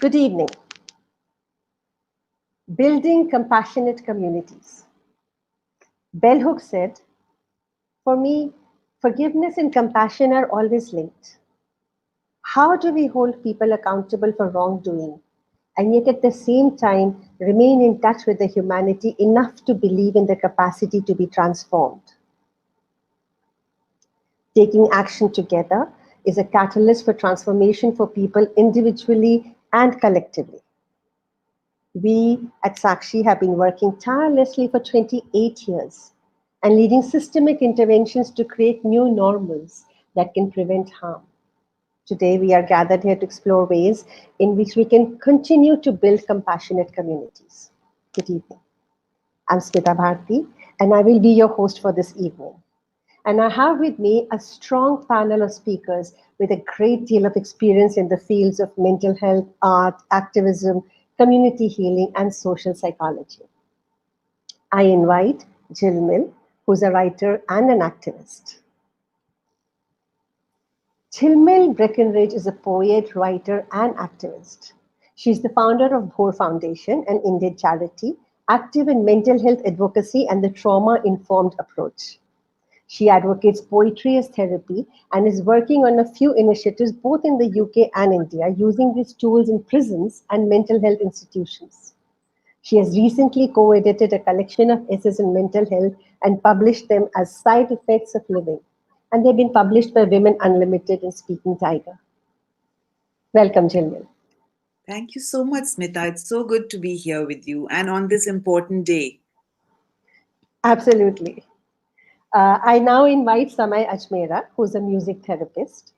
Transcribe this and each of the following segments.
Good evening. Building compassionate communities. Bell Hooks said, "For me, forgiveness and compassion are always linked. How do we hold people accountable for wrongdoing and yet at the same time remain in touch with the humanity enough to believe in the capacity to be transformed?" Taking action together is a catalyst for transformation for people individually and collectively. We at Sakshi have been working tirelessly for 28 years and leading systemic interventions to create new normals that can prevent harm. Today, we are gathered here to explore ways in which we can continue to build compassionate communities. Good evening. I'm Smita Bharti, and I will be your host for this evening. And I have with me a strong panel of speakers with a great deal of experience in the fields of mental health, art, activism, community healing, and social psychology. I invite Jill Mill, who's a writer and an activist. Jill Breckenridge is a poet, writer, and activist. She's the founder of Bhor Foundation, an Indian charity, active in mental health advocacy and the trauma-informed approach. She advocates poetry as therapy and is working on a few initiatives both in the UK and India using these tools in prisons and mental health institutions. She has recently co-edited a collection of essays on mental health and published them as Side Effects of Living. And they've been published by Women Unlimited and Speaking Tiger. Welcome, Jill. Thank you so much, Smita. It's so good to be here with you and on this important day. Absolutely. I now invite Samay Ajmera, who's a music therapist.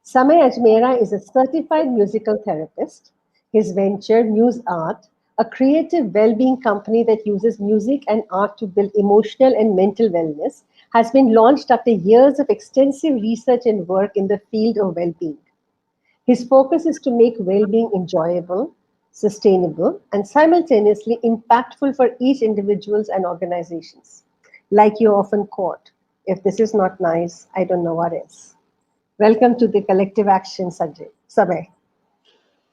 Samay Ajmera is a certified musical therapist. His venture, Muse Art, a creative well-being company that uses music and art to build emotional and mental wellness, has been launched after years of extensive research and work in the field of well-being. His focus is to make well-being enjoyable, sustainable, and simultaneously impactful for each individuals and organizations. Like you often quote, "If this is not nice, I don't know what is." Welcome to the Collective Action, Samay.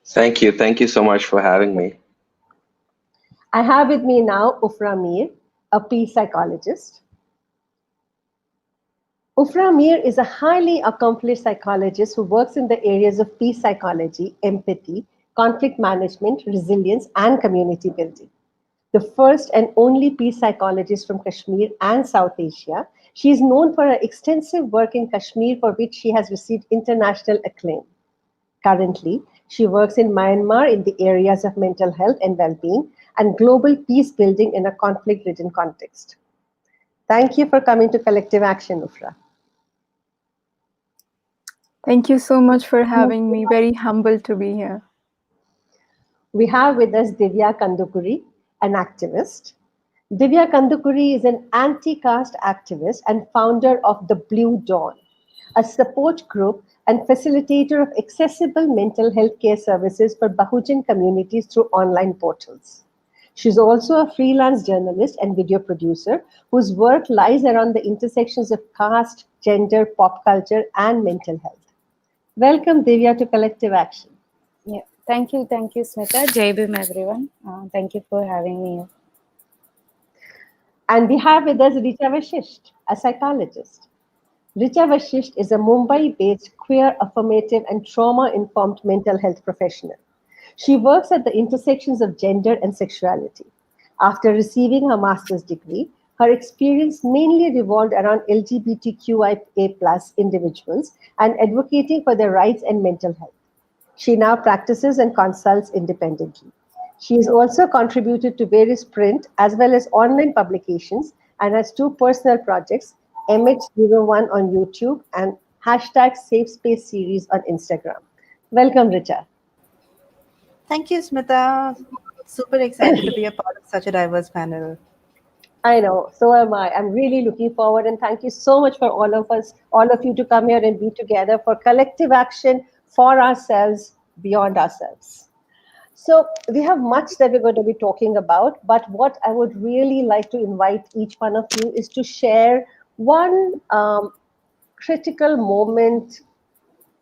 Thank you. Thank you so much for having me. I have with me now Ufra Mir, a peace psychologist. Ufra Mir is a highly accomplished psychologist who works in the areas of peace psychology, empathy, conflict management, resilience, and community building. The first and only peace psychologist from Kashmir and South Asia, she is known for her extensive work in Kashmir, for which she has received international acclaim. Currently, she works in Myanmar in the areas of mental health and well-being and global peace building in a conflict-ridden context. Thank you for coming to Collective Action, Ufra. Thank you so much for having me. Very humbled to be here. We have with us Divya Kandukuri, an activist. Divya Kandukuri is an anti-caste activist and founder of The Blue Dawn, a support group and facilitator of accessible mental health care services for Bahujan communities through online portals. She's also a freelance journalist and video producer whose work lies around the intersections of caste, gender, pop culture, and mental health. Welcome, Divya, to Collective Action. Yeah, thank you, Smita. Jai Bhim, everyone. Thank you for having me here. And we have with us Richa Vashisht, a psychologist. Richa Vashisht is a Mumbai-based queer, affirmative, and trauma-informed mental health professional. She works at the intersections of gender and sexuality. After receiving her master's degree, her experience mainly revolved around LGBTQIA+ individuals and advocating for their rights and mental health. She now practices and consults independently. She has also contributed to various print as well as online publications and has two personal projects, MH01 on YouTube and #SafeSpace series on Instagram. Welcome, Richa. Thank you, Smita. Super excited to be a part of such a diverse panel. I know, so am I. I'm really looking forward, and thank you so much for all of us, all of you to come here and be together for collective action for ourselves, beyond ourselves. So, we have much that we're going to be talking about, but what I would really like to invite each one of you is to share one critical moment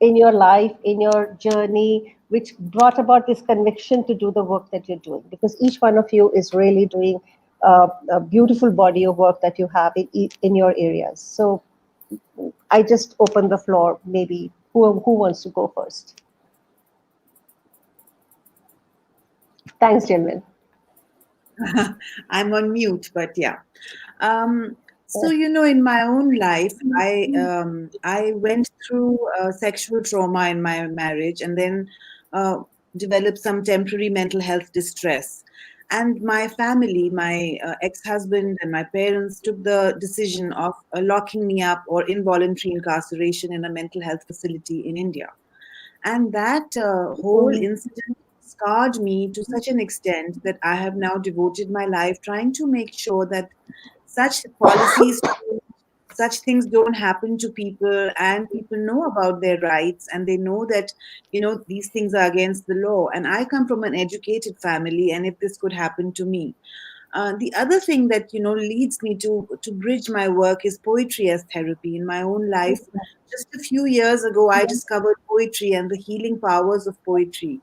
in your life, in your journey, which brought about this conviction to do the work that you're doing? Because each one of you is really doing a beautiful body of work that you have in your areas. So I just open the floor. Maybe who wants to go first? Thanks, Jilmin. I'm on mute, but yeah. So in my own life, I went through sexual trauma in my marriage, and then developed some temporary mental health distress. And my family, my ex-husband and my parents took the decision of locking me up or involuntary incarceration in a mental health facility in India. And that whole incident scarred me to such an extent that I have now devoted my life trying to make sure that such policies, such things don't happen to people, and people know about their rights, and they know that these things are against the law. And I come from an educated family, and if this could happen to me, the other thing that leads me to bridge my work is poetry as therapy. In my own life, just a few years ago, I discovered poetry and the healing powers of poetry.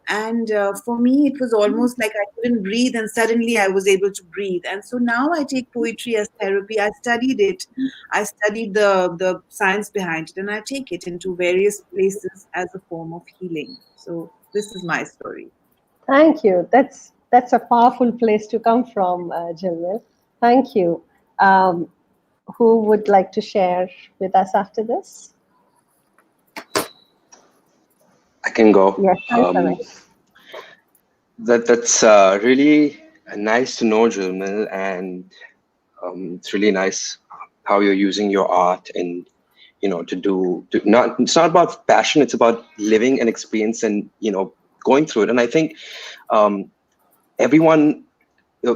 And for me, it was almost like I couldn't breathe, and suddenly I was able to breathe. And so now I take poetry as therapy. I studied it. I studied the science behind it, and I take it into various places as a form of healing. So this is my story. Thank you. That's a powerful place to come from, Jilmin. Thank you. Who would like to share with us after this? I can go. Yes, thanks, That's really nice to know, Jilmin, and it's really nice how you're using your art and it's not about passion, it's about living an experience and going through it. And I think everyone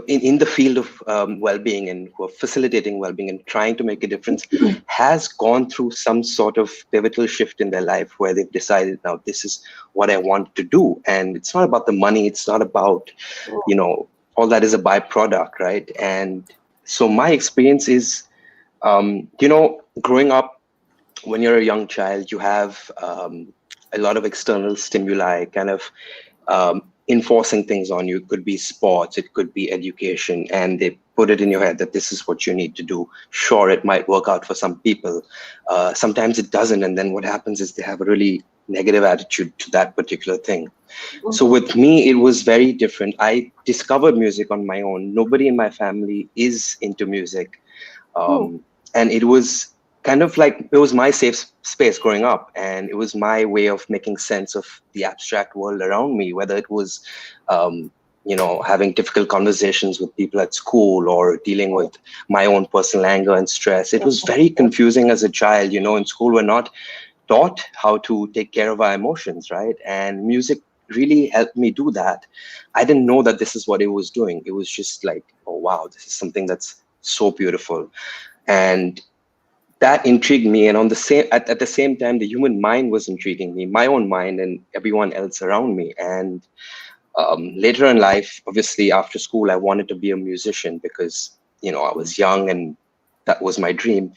in the field of well-being and who are facilitating well-being and trying to make a difference has gone through some sort of pivotal shift in their life where they've decided, now this is what I want to do. And it's not about the money, it's not about all that is a byproduct, right? And so my experience is growing up, when you're a young child, you have a lot of external stimuli kind of enforcing things on you. It could be sports, it could be education, and they put it in your head that this is what you need to do. Sure, it might work out for some people. Sometimes it doesn't, and then what happens is they have a really negative attitude to that particular thing. So with me, it was very different. I discovered music on my own. Nobody in my family is into music. And it was kind of like, it was my safe space growing up, and it was my way of making sense of the abstract world around me, whether it was having difficult conversations with people at school or dealing with my own personal anger and stress. It was very confusing as a child. In school we're not taught how to take care of our emotions, right? And music really helped me do that. I didn't know that this is what it was doing. It was just like, oh wow, this is something that's so beautiful. And that intrigued me. And at the same time, the human mind was intriguing me, my own mind and everyone else around me. And later in life, obviously after school, I wanted to be a musician because, I was young and that was my dream.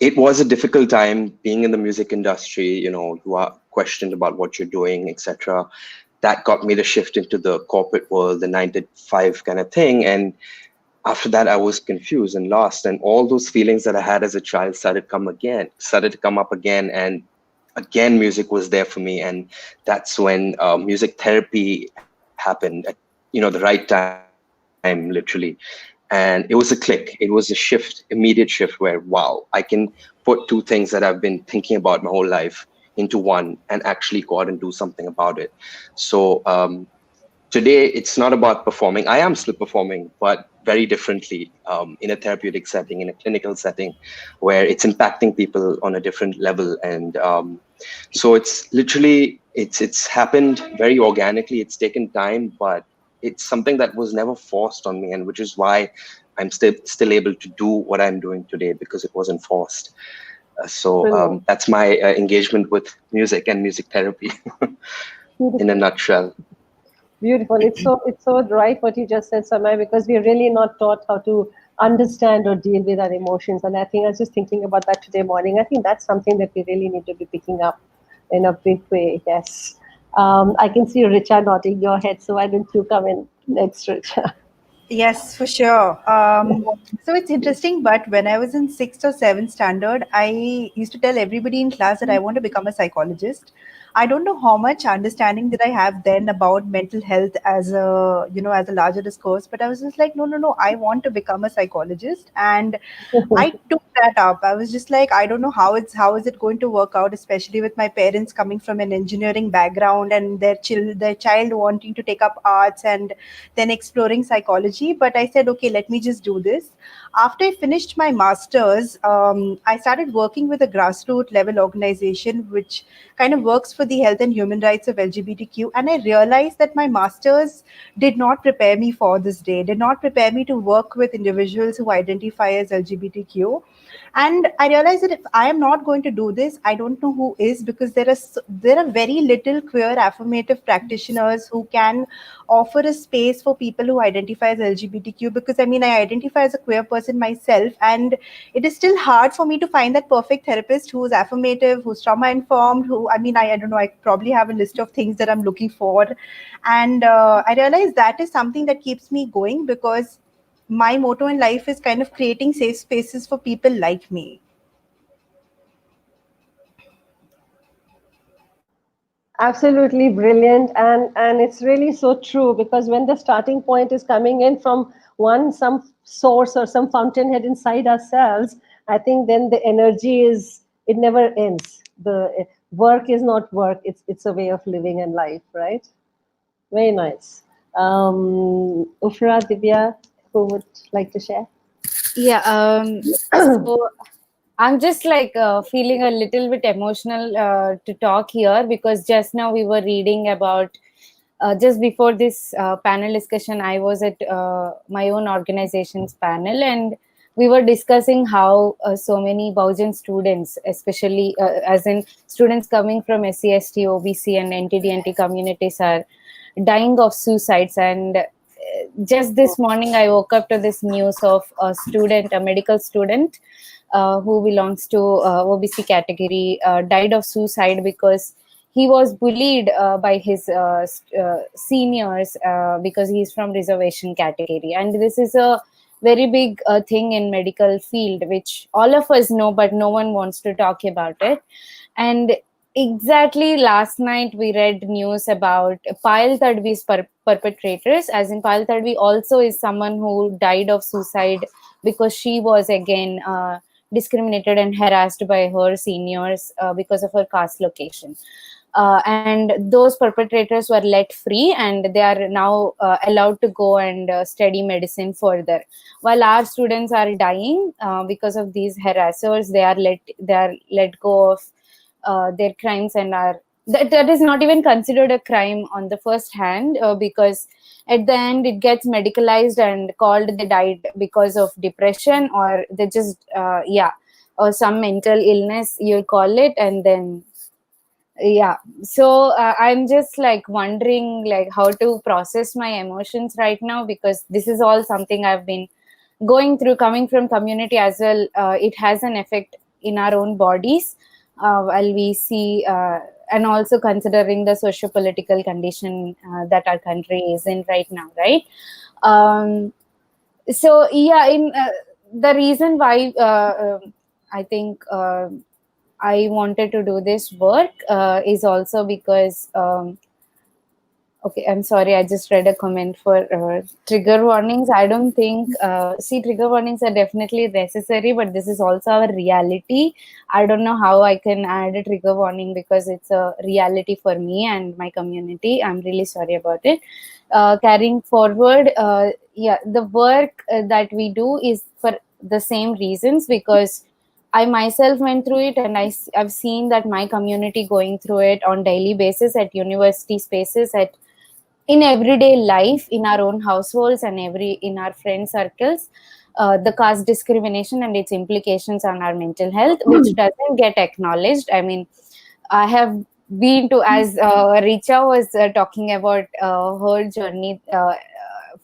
It was a difficult time being in the music industry, you are questioned about what you're doing, etc. That got me to shift into the corporate world, the 9 to 5 kind of thing. And after that, I was confused and lost, and all those feelings that I had as a child started to come up again. And again, music was there for me. And that's when music therapy happened at, the right time, literally. And it was a click. It was a shift, immediate shift where, wow, I can put two things that I've been thinking about my whole life into one and actually go out and do something about it. So today it's not about performing. I am still performing, but very differently, in a therapeutic setting, in a clinical setting, where it's impacting people on a different level. And so it's literally, it's happened very organically. It's taken time, but it's something that was never forced on me, and which is why I'm still able to do what I'm doing today, because it wasn't forced. So that's my engagement with music and music therapy in a nutshell. Beautiful. It's so right what you just said, Samay, because we're really not taught how to understand or deal with our emotions. And I think I was just thinking about that today morning. I think that's something that we really need to be picking up in a big way. Yes. I can see Richa nodding your head, so why don't you come in next, Richa? Yes, for sure. So it's interesting, but when I was in sixth or seventh standard, I used to tell everybody in class that I want to become a psychologist. I don't know how much understanding did I have then about mental health as a, as a larger discourse, but I was just like, no, no, no, I want to become a psychologist. And I took that up. I was just like, I don't know how is it going to work out, especially with my parents coming from an engineering background and their child wanting to take up arts and then exploring psychology. But I said, okay, let me just do this. After I finished my master's, I started working with a grassroots level organization which kind of works for the health and human rights of LGBTQ. And I realized that my master's did not prepare me for this day, did not prepare me to work with individuals who identify as LGBTQ. And I realized that if I am not going to do this, I don't know who is, because there are very little queer affirmative practitioners who can offer a space for people who identify as LGBTQ. Because I mean, I identify as a queer person myself, and it is still hard for me to find that perfect therapist who is affirmative, who's trauma informed, who, I mean, I don't know, I probably have a list of things that I'm looking for. And I realized that is something that keeps me going, because my motto in life is kind of creating safe spaces for people like me. Absolutely brilliant, and it's really so true, because when the starting point is coming in from some source or some fountainhead inside ourselves, I think then the energy it never ends. The work is not work; it's a way of living in life, right? Very nice. Ufra, Divya, who would like to share? Yeah. So I'm just like feeling a little bit emotional to talk here, because just now we were reading about, just before this panel discussion, I was at my own organization's panel, and we were discussing how so many Baujan students, especially as in students coming from SC, ST, OBC and NTD communities, are dying of suicides. And just this morning I woke up to this news of a medical student who belongs to OBC category, died of suicide because he was bullied by his seniors because he's from reservation category. And this is a very big thing in medical field, which all of us know, but no one wants to talk about it. And exactly last night we read news about Payal Tadvi's perpetrators, as in Payal Tadvi also is someone who died of suicide because she was again discriminated and harassed by her seniors because of her caste location. And those perpetrators were let free, and they are now allowed to go and study medicine further. While our students are dying because of these harassers, they are let go of their crimes, and that is not even considered a crime on the first hand, because at the end it gets medicalized and called they died because of depression, or they just or some mental illness, you'll call it. And then so I'm just like wondering like how to process my emotions right now, because this is all something I've been going through, coming from community as well. It has an effect in our own bodies while we see and also considering the socio-political condition that our country is in right now, right? So in the reason why I think I wanted to do this work is also because Okay, I'm sorry. I just read a comment for trigger warnings. I don't think, trigger warnings are definitely necessary, but this is also our reality. I don't know how I can add a trigger warning because it's a reality for me and my community. I'm really sorry about it. Carrying forward, the work that we do is for the same reasons, because I myself went through it, and I've seen that my community going through it on daily basis at university spaces, at in everyday life, in our own households and in our friend circles. The caste discrimination and its implications on our mental health, which doesn't get acknowledged. I mean, I have been to, as Richa was talking about her journey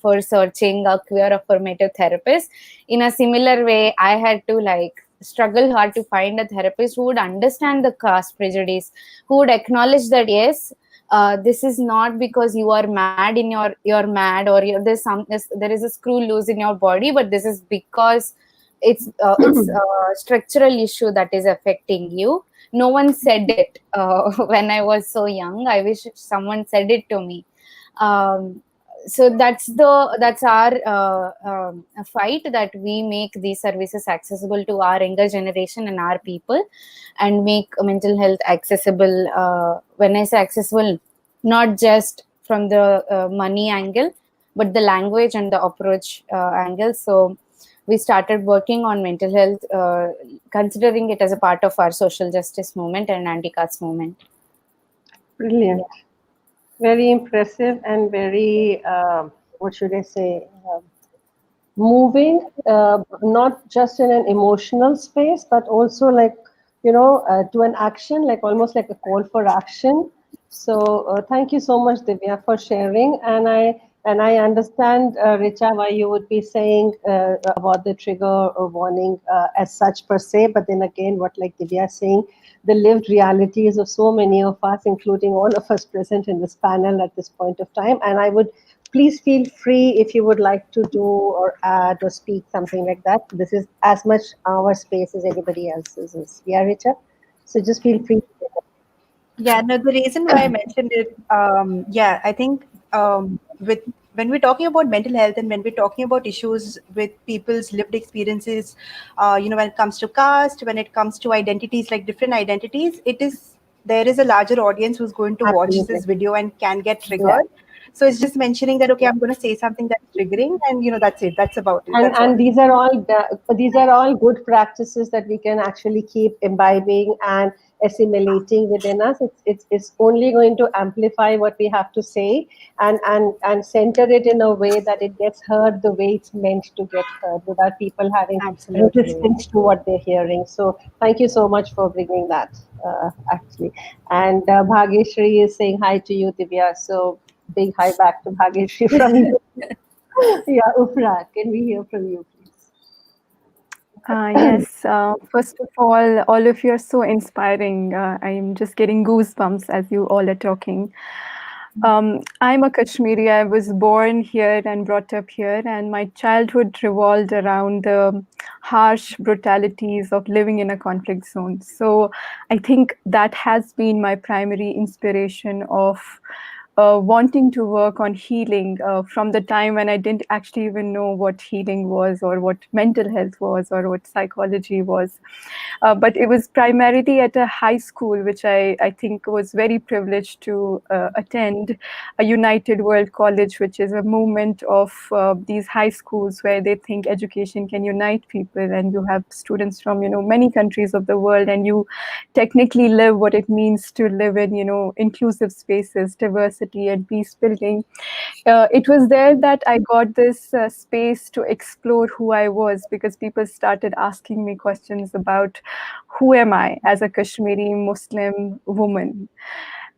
for searching a queer affirmative therapist. In a similar way, I had to struggle hard to find a therapist who would understand the caste prejudice, who would acknowledge that yes, this is not because you are mad in you're mad, or there is a screw loose in your body, but this is because it's a structural issue that is affecting you. No one said it when I was so young. I wish someone said it to me. So that's our fight, that we make these services accessible to our younger generation and our people, and make mental health accessible. When I say accessible, not just from the money angle, but the language and the approach angle. So we started working on mental health, considering it as a part of our social justice movement and anti-caste movement. Brilliant. Very impressive and very, what should I say, moving, not just in an emotional space, but also to an action, like almost like a call for action. So thank you so much, Divya, for sharing. And I understand, Richa, why you would be saying about the trigger warning as such per se. But then again, what like Divya is saying, the lived realities of so many of us, including all of us present in this panel at this point of time. And I would please feel free if you would like to do or add or speak something like that. This is as much our space as anybody else's is. Yeah, Richa? So just feel free. Yeah, no, the reason why I mentioned it, I think when we're talking about mental health and when we're talking about issues with people's lived experiences, when it comes to caste, when it comes to identities, like different identities, there is a larger audience who's going to watch Absolutely. this video and can get triggered. So it's just mentioning that, okay, I'm going to say something that's triggering, and that's it. That's about it. That's all. And these are all good practices that we can actually keep imbibing and assimilating within us. It's only going to amplify what we have to say and center it in a way that it gets heard the way it's meant to get heard, without people having Absolutely. resistance to what they're hearing. So thank you so much for bringing that, actually. And Bhageshri is saying hi to you, Divya. So big hi back to Bhageshri from you. Yeah, Ufra, can we hear from you, please? Yes, first of all of you are so inspiring. I'm just getting goosebumps as you all are talking. I'm a Kashmiri. I was born here and brought up here, and my childhood revolved around the harsh brutalities of living in a conflict zone. So I think that has been my primary inspiration of wanting to work on healing from the time when I didn't actually even know what healing was, or what mental health was, or what psychology was. But it was primarily at a high school, which I think was very privileged to attend, a United World College, which is a movement of these high schools where they think education can unite people, and you have students from many countries of the world, and you technically live what it means to live in inclusive spaces, diversity and peace building. It was there that I got this space to explore who I was, because people started asking me questions about who am I as a Kashmiri Muslim woman.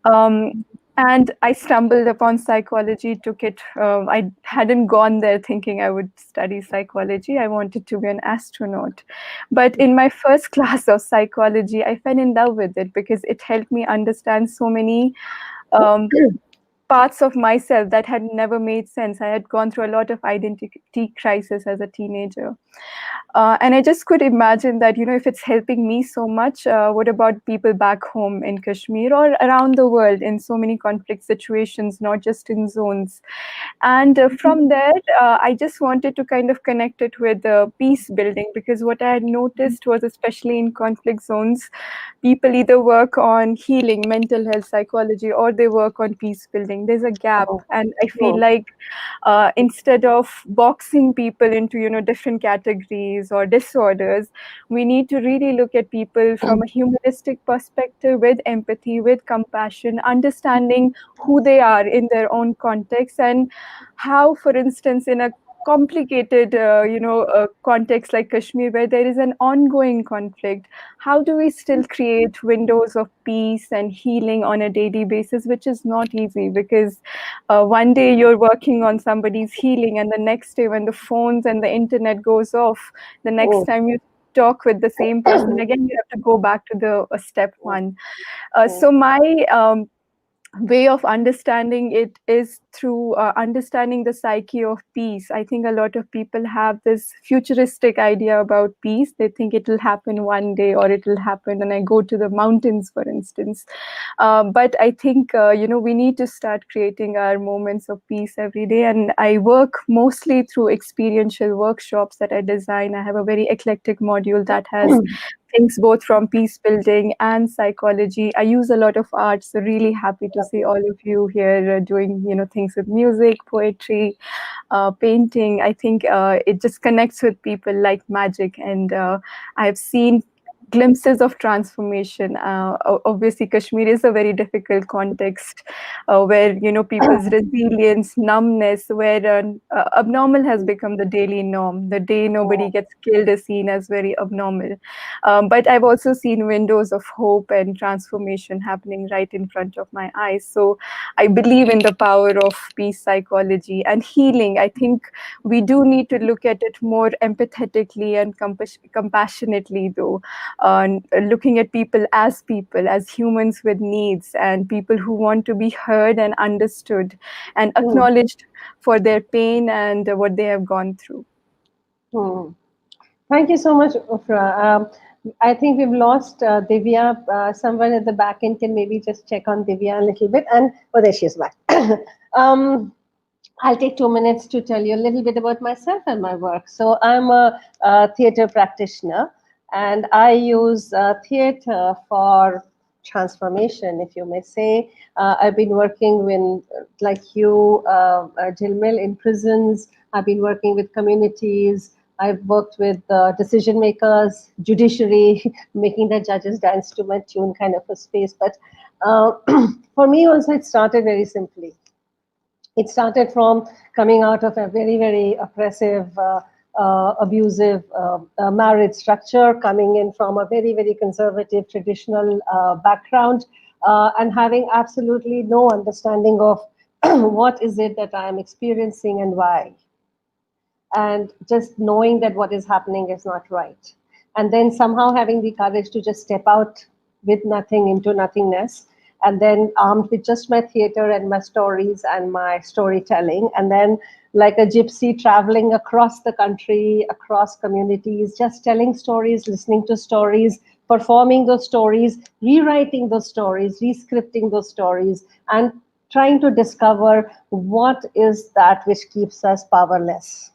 And I stumbled upon psychology, took it. I hadn't gone there thinking I would study psychology. I wanted to be an astronaut. But in my first class of psychology, I fell in love with it because it helped me understand so many parts of myself that had never made sense. I had gone through a lot of identity crisis as a teenager. And I just could imagine that, if it's helping me so much, what about people back home in Kashmir or around the world in so many conflict situations, not just in zones? And from there, I just wanted to kind of connect it with peace building, because what I had noticed was, especially in conflict zones, people either work on healing, mental health, psychology, or they work on peace building. There's a gap. And I feel like instead of boxing people into, different categories or disorders, we need to really look at people from a humanistic perspective, with empathy, with compassion, understanding who they are in their own context, and how, for instance, in a complicated context like Kashmir, where there is an ongoing conflict, how do we still create windows of peace and healing on a daily basis, which is not easy, because one day you're working on somebody's healing, and the next day when the phones and the internet goes off, the next time you talk with the same person again, you have to go back to the step one. So my way of understanding it is through understanding the psyche of peace. I think a lot of people have this futuristic idea about peace. They think it will happen one day, or it will happen when I go to the mountains, for instance. But I think, we need to start creating our moments of peace every day. And I work mostly through experiential workshops that I design. I have a very eclectic module that has things both from peace building and psychology. I use a lot of art, so really happy to see all of you here doing, things with music, poetry, painting. I think it just connects with people like magic, and I've seen glimpses of transformation. Obviously, Kashmir is a very difficult context where, people's resilience, numbness, where abnormal has become the daily norm. The day nobody gets killed is seen as very abnormal. But I've also seen windows of hope and transformation happening right in front of my eyes. So I believe in the power of peace psychology and healing. I think we do need to look at it more empathetically and compassionately, though. Looking at people, as humans with needs, and people who want to be heard and understood and acknowledged for their pain and what they have gone through. Thank you so much, Ufra. I think we've lost Divya. Someone at the back end can maybe just check on Divya a little bit. And there she is back. I'll take 2 minutes to tell you a little bit about myself and my work. So I'm a theater practitioner, and I use theater for transformation, if you may say. I've been working with, like you, Jilmil, in prisons. I've been working with communities. I've worked with decision makers, judiciary, making the judges dance to my tune kind of a space. But for me also, it started very simply. It started from coming out of a very, very oppressive, abusive marriage structure, coming in from a very, very conservative, traditional background, and having absolutely no understanding of what is it that I am experiencing and why. And just knowing that what is happening is not right. And then somehow having the courage to just step out with nothing into nothingness, and then armed with just my theater and my stories and my storytelling, and then like a gypsy traveling across the country, across communities, just telling stories, listening to stories, performing those stories, rewriting those stories, rescripting those stories, and trying to discover what is that which keeps us powerless.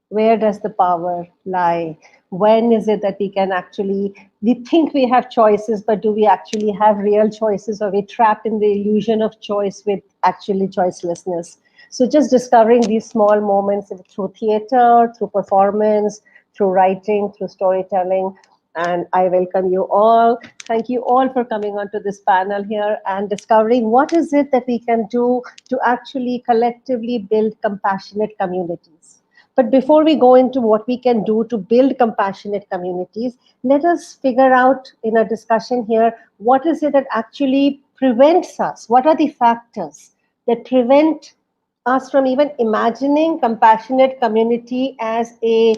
Where does the power lie? When is it that we can actually, we think we have choices, but do we actually have real choices, or are we trapped in the illusion of choice with actually choicelessness? So just discovering these small moments through theater, through performance, through writing, through storytelling. And I welcome you all. Thank you all for coming onto this panel here and discovering what is it that we can do to actually collectively build compassionate communities. But before we go into what we can do to build compassionate communities, let us figure out in a discussion here, what is it that actually prevents us? What are the factors that prevent us from even imagining compassionate community as a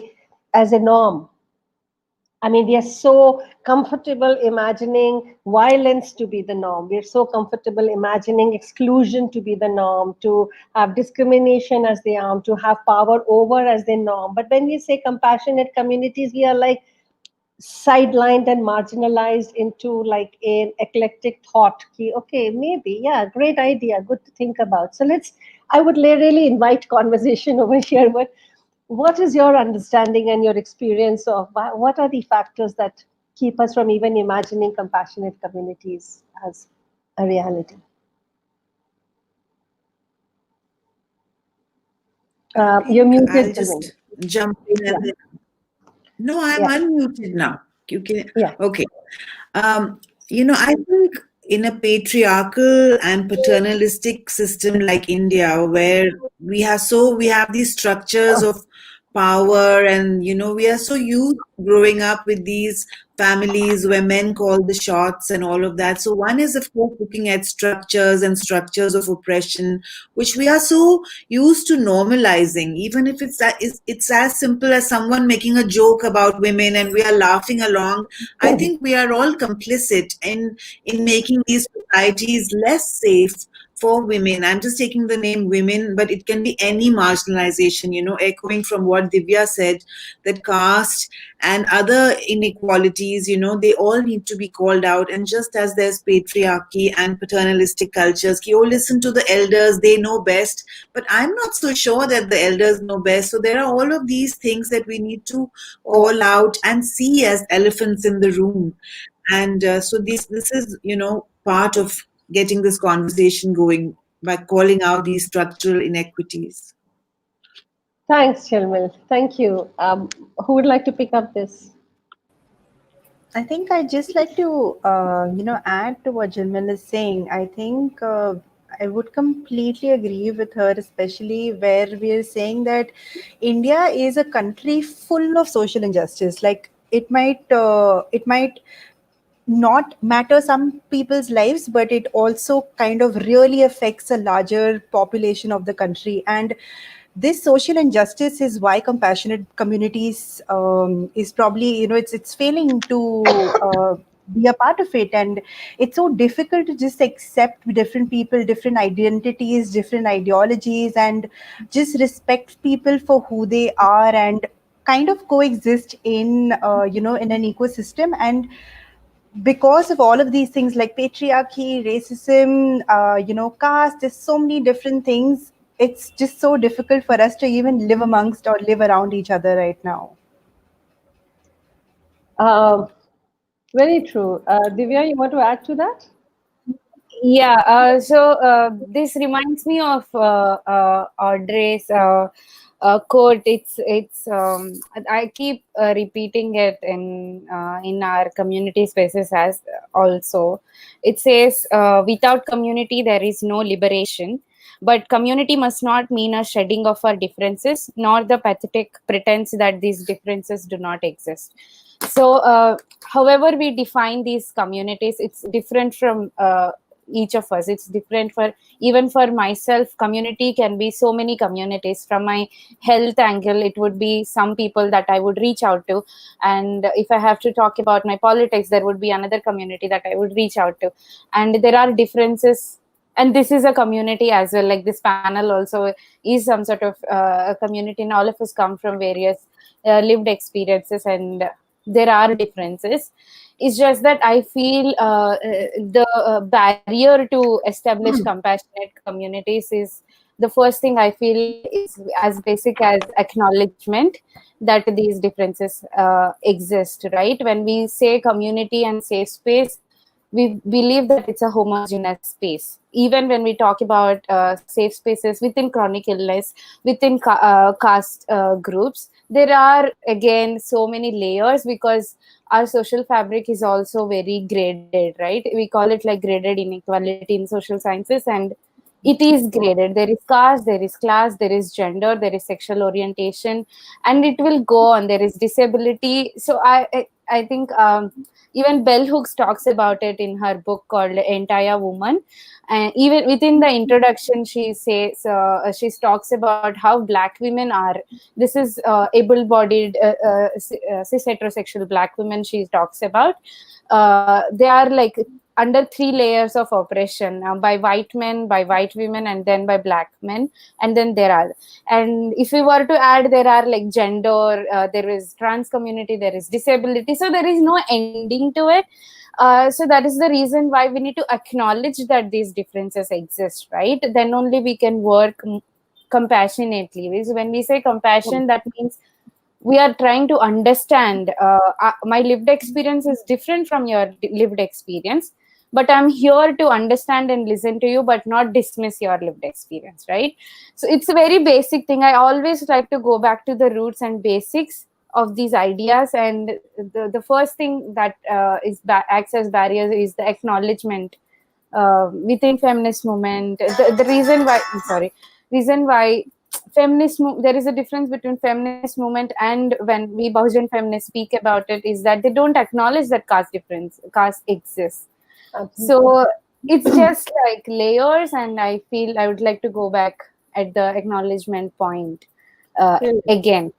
norm, I mean, we are so comfortable imagining violence to be the norm. We're so comfortable imagining exclusion to be the norm, to have discrimination as the norm, to have power over as the norm. But when we say compassionate communities, we are like sidelined and marginalized into like an eclectic thought. Okay, maybe, yeah, great idea, good to think about. So I would really invite conversation over here. What is your understanding and your experience of what are the factors that keep us from even imagining compassionate communities as a reality? You're muted. I'll just jump in. And no, I'm unmuted now. You can. Yeah. Okay. I think in a patriarchal and paternalistic system like India, where we have these structures of power, and we are so used growing up with these families where men call the shots and all of that. So one is, of course, looking at structures and structures of oppression, which we are so used to normalizing, even if it's as simple as someone making a joke about women and we are laughing along. I think we are all complicit in making these societies less safe for women. I'm just taking the name women, but it can be any marginalization, echoing from what Divya said, that caste and other inequalities, they all need to be called out. And just as there's patriarchy and paternalistic cultures, listen to the elders, they know best. But I'm not so sure that the elders know best. So there are all of these things that we need to call out and see as elephants in the room. And so this is, part of getting this conversation going by calling out these structural inequities. Thanks, Shalmil. Thank you. Who would like to pick up this? I think I'd just like to, add to what Jilmil is saying. I think I would completely agree with her, especially where we are saying that India is a country full of social injustice. Like it might not matter some people's lives, but it also kind of really affects a larger population of the country. And this social injustice is why compassionate communities is probably, it's failing to be a part of it. And it's so difficult to just accept different people, different identities, different ideologies, and just respect people for who they are and kind of coexist in in an ecosystem. And because of all of these things like patriarchy, racism, caste, there's so many different things. It's just so difficult for us to even live amongst or live around each other right now. Very true. Divya, you want to add to that? Yeah. So this reminds me of Audrey's quote. It's I keep repeating it in our community spaces as also. It says, without community there is no liberation, but community must not mean a shedding of our differences, nor the pathetic pretense that these differences do not exist. So however we define these communities, it's different from each of us. It's different even for myself. Community can be so many communities. From my health angle, it would be some people that I would reach out to, and if I have to talk about my politics, there would be another community that I would reach out to. And there are differences, and this is a community as well. Like this panel also is some sort of a community, and all of us come from various lived experiences, and there are differences. It's just that I feel the barrier to establish compassionate communities is the first thing I feel is as basic as acknowledgement that these differences exist, right? When we say community and safe space, we believe that it's a homogeneous space. Even when we talk about safe spaces within chronic illness, within caste groups, there are again so many layers because our social fabric is also very graded, right? We call it like graded inequality in social sciences, and it is graded. There is caste, there is class, there is gender, there is sexual orientation, and it will go on. There is disability. So I think even Bell Hooks talks about it in her book called Entire Woman. And even within the introduction, she says she talks about how Black women are. This is able-bodied cis heterosexual Black women. She talks about they are like under 3 layers of oppression, by white men, by white women, and then by Black men, and then there are, and if we were to add, there are like gender, there is trans community, there is disability, so there is no ending to it. So that is the reason why we need to acknowledge that these differences exist, right? Then only we can work compassionately. Because when we say compassion, that means we are trying to understand, my lived experience is different from your lived experience, but I'm here to understand and listen to you, but not dismiss your lived experience, right? So it's a very basic thing. I always like to go back to the roots and basics of these ideas, and the first thing that acts as barriers is the acknowledgement within feminist movement. The reason why there is a difference between feminist movement and when we Bahujan feminists speak about it, is that they don't acknowledge that caste exists. So it's just like layers, and I feel I would like to go back at the acknowledgement point again.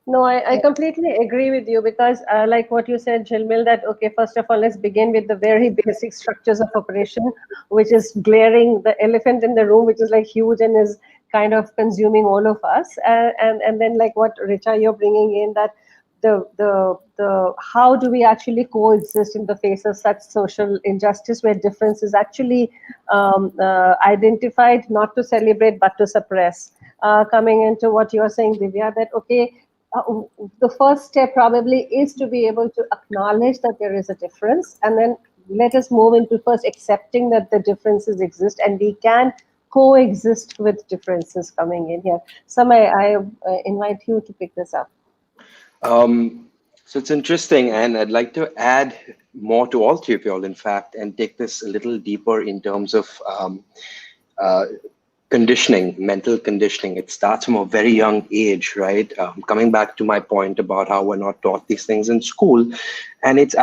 No, I completely agree with you, because like what you said, Jilmil, that, okay, first of all, let's begin with the very basic structures of oppression, which is glaring, the elephant in the room, which is like huge and is kind of consuming all of us. And then like what Richa, you're bringing in, that the how do we actually coexist in the face of such social injustice, where difference is actually identified not to celebrate but to suppress. Coming into what you're saying, Divya, that okay, the first step probably is to be able to acknowledge that there is a difference, and then let us move into first accepting that the differences exist and we can coexist with differences coming in here. Sam, I invite you to pick this up. So it's interesting, and I'd like to add more to all three of you all, in fact, and take this a little deeper in terms of conditioning, mental conditioning. It starts from a very young age, right? Coming back to my point about how we're not taught these things in school, and it's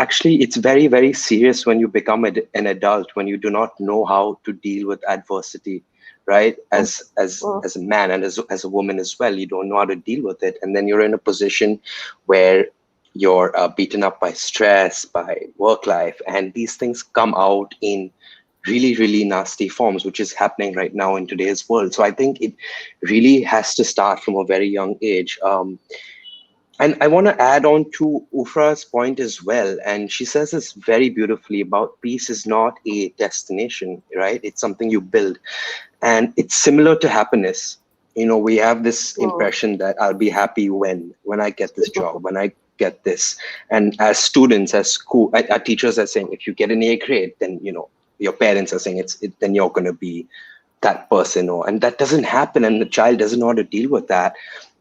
very, very serious when you become an adult, when you do not know how to deal with adversity, right? As a man and as a woman as well, you don't know how to deal with it, and then you're in a position where you're beaten up by stress, by work life, and these things come out in really, really nasty forms, which is happening right now in today's world. So I think it really has to start from a very young age. And I want to add on to Ufra's point as well. And she says this very beautifully about peace is not a destination, right? It's something you build. And it's similar to happiness. You know, we have this impression that I'll be happy when I get this job, when I get this. And as students, as school, our teachers are saying, if you get an A grade, then, you know, your parents are saying then you're going to be that person, and that doesn't happen, and the child doesn't know how to deal with that,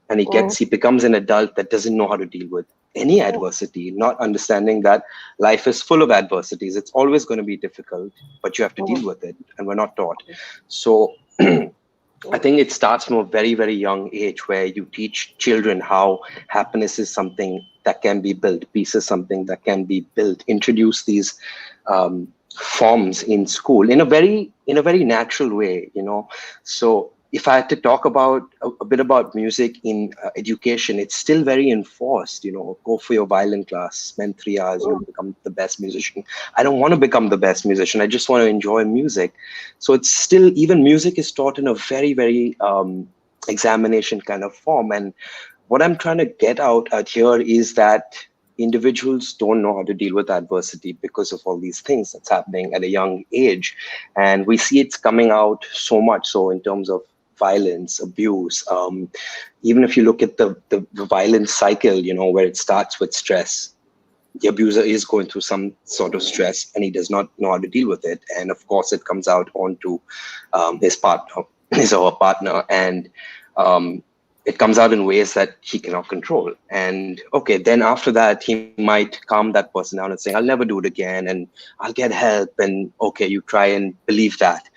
and he becomes an adult that doesn't know how to deal with any adversity, not understanding that life is full of adversities. It's always going to be difficult, but you have to deal with it, and we're not taught. So I think it starts from a very, very young age, where you teach children how happiness is something that can be built, peace is something that can be built. Introduce these forms in school in a very natural way, you know. So if I had to talk about a bit about music in education, it's still very enforced, you know. Go for your violin class, spend 3 hours, you'll become the best musician. I don't want to become the best musician, I just want to enjoy music. So it's still, even music is taught in a very, very examination kind of form. And what I'm trying to get out here is that individuals don't know how to deal with adversity because of all these things that's happening at a young age. And we see it's coming out so much so in terms of violence, abuse. Even if you look at the violence cycle, you know, where it starts with stress, the abuser is going through some sort of stress and he does not know how to deal with it. And of course, it comes out onto his partner, his or her partner. And it comes out in ways that he cannot control. And okay, then after that, he might calm that person down and say, I'll never do it again, and I'll get help. And okay, you try and believe that.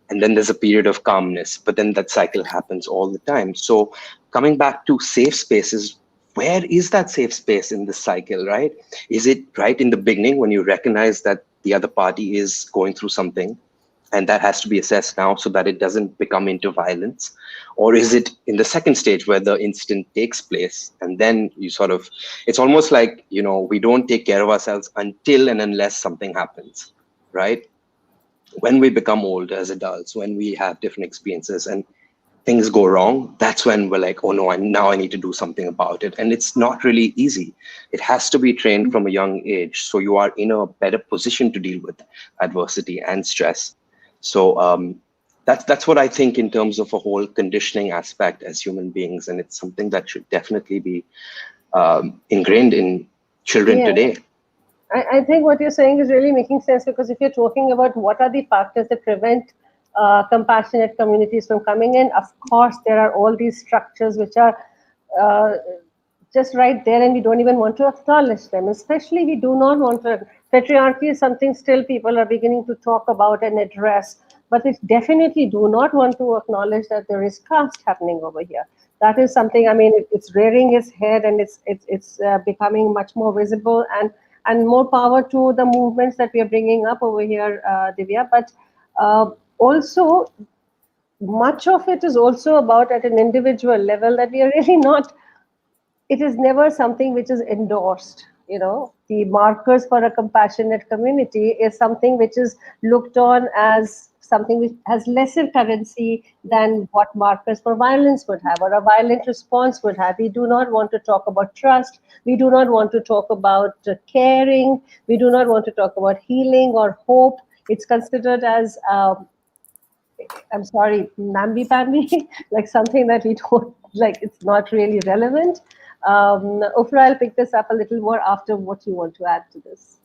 And then there's a period of calmness, but then that cycle happens all the time. So coming back to safe spaces where is that safe space in this cycle, right? Is it right in the beginning when you recognize that the other party is going through something and that has to be assessed now so that it doesn't become into violence? Or is it in the second stage where the incident takes place and then you sort of, it's almost like, we don't take care of ourselves until and unless something happens, right? When we become older as adults, when we have different experiences and things go wrong, that's when we're like, oh no, now I need to do something about it. And it's not really easy. It has to be trained from a young age, so you are in a better position to deal with adversity and stress. So that's what I think in terms of a whole conditioning aspect as human beings, and it's something that should definitely be ingrained in children today. I think what you're saying is really making sense, because if you're talking about what are the factors that prevent compassionate communities from coming in, of course, there are all these structures which are just right there, and we don't even want to acknowledge them. Especially, we do not want to. Patriarchy is something still people are beginning to talk about and address, but they definitely do not want to acknowledge that there is caste happening over here. That is something. I mean, it's rearing its head, and it's becoming much more visible, and more power to the movements that we are bringing up over here, Divya. But also, much of it is also about at an individual level that we are really not. It is never something which is endorsed. The markers for a compassionate community is something which is looked on as something which has lesser currency than what markers for violence would have, or a violent response would have. We do not want to talk about trust. We do not want to talk about caring. We do not want to talk about healing or hope. It's considered as, I'm sorry, namby-pamby, like something that we don't, like it's not really relevant. Ufra, I'll pick this up a little more after what you want to add to this.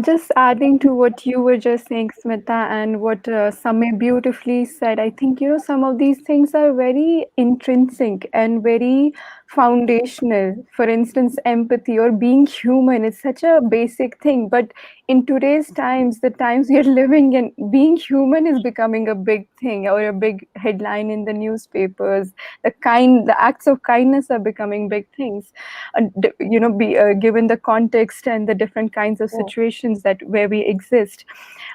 Just adding to what you were just saying, Smita, and what Samay beautifully said, I think, some of these things are very intrinsic and very foundational. For instance, empathy or being human is such a basic thing. But in today's times, the times we are living in, being human is becoming a big thing or a big headline in the newspapers. The acts of kindness are becoming big things. Given the context and the different kinds of situations where we exist.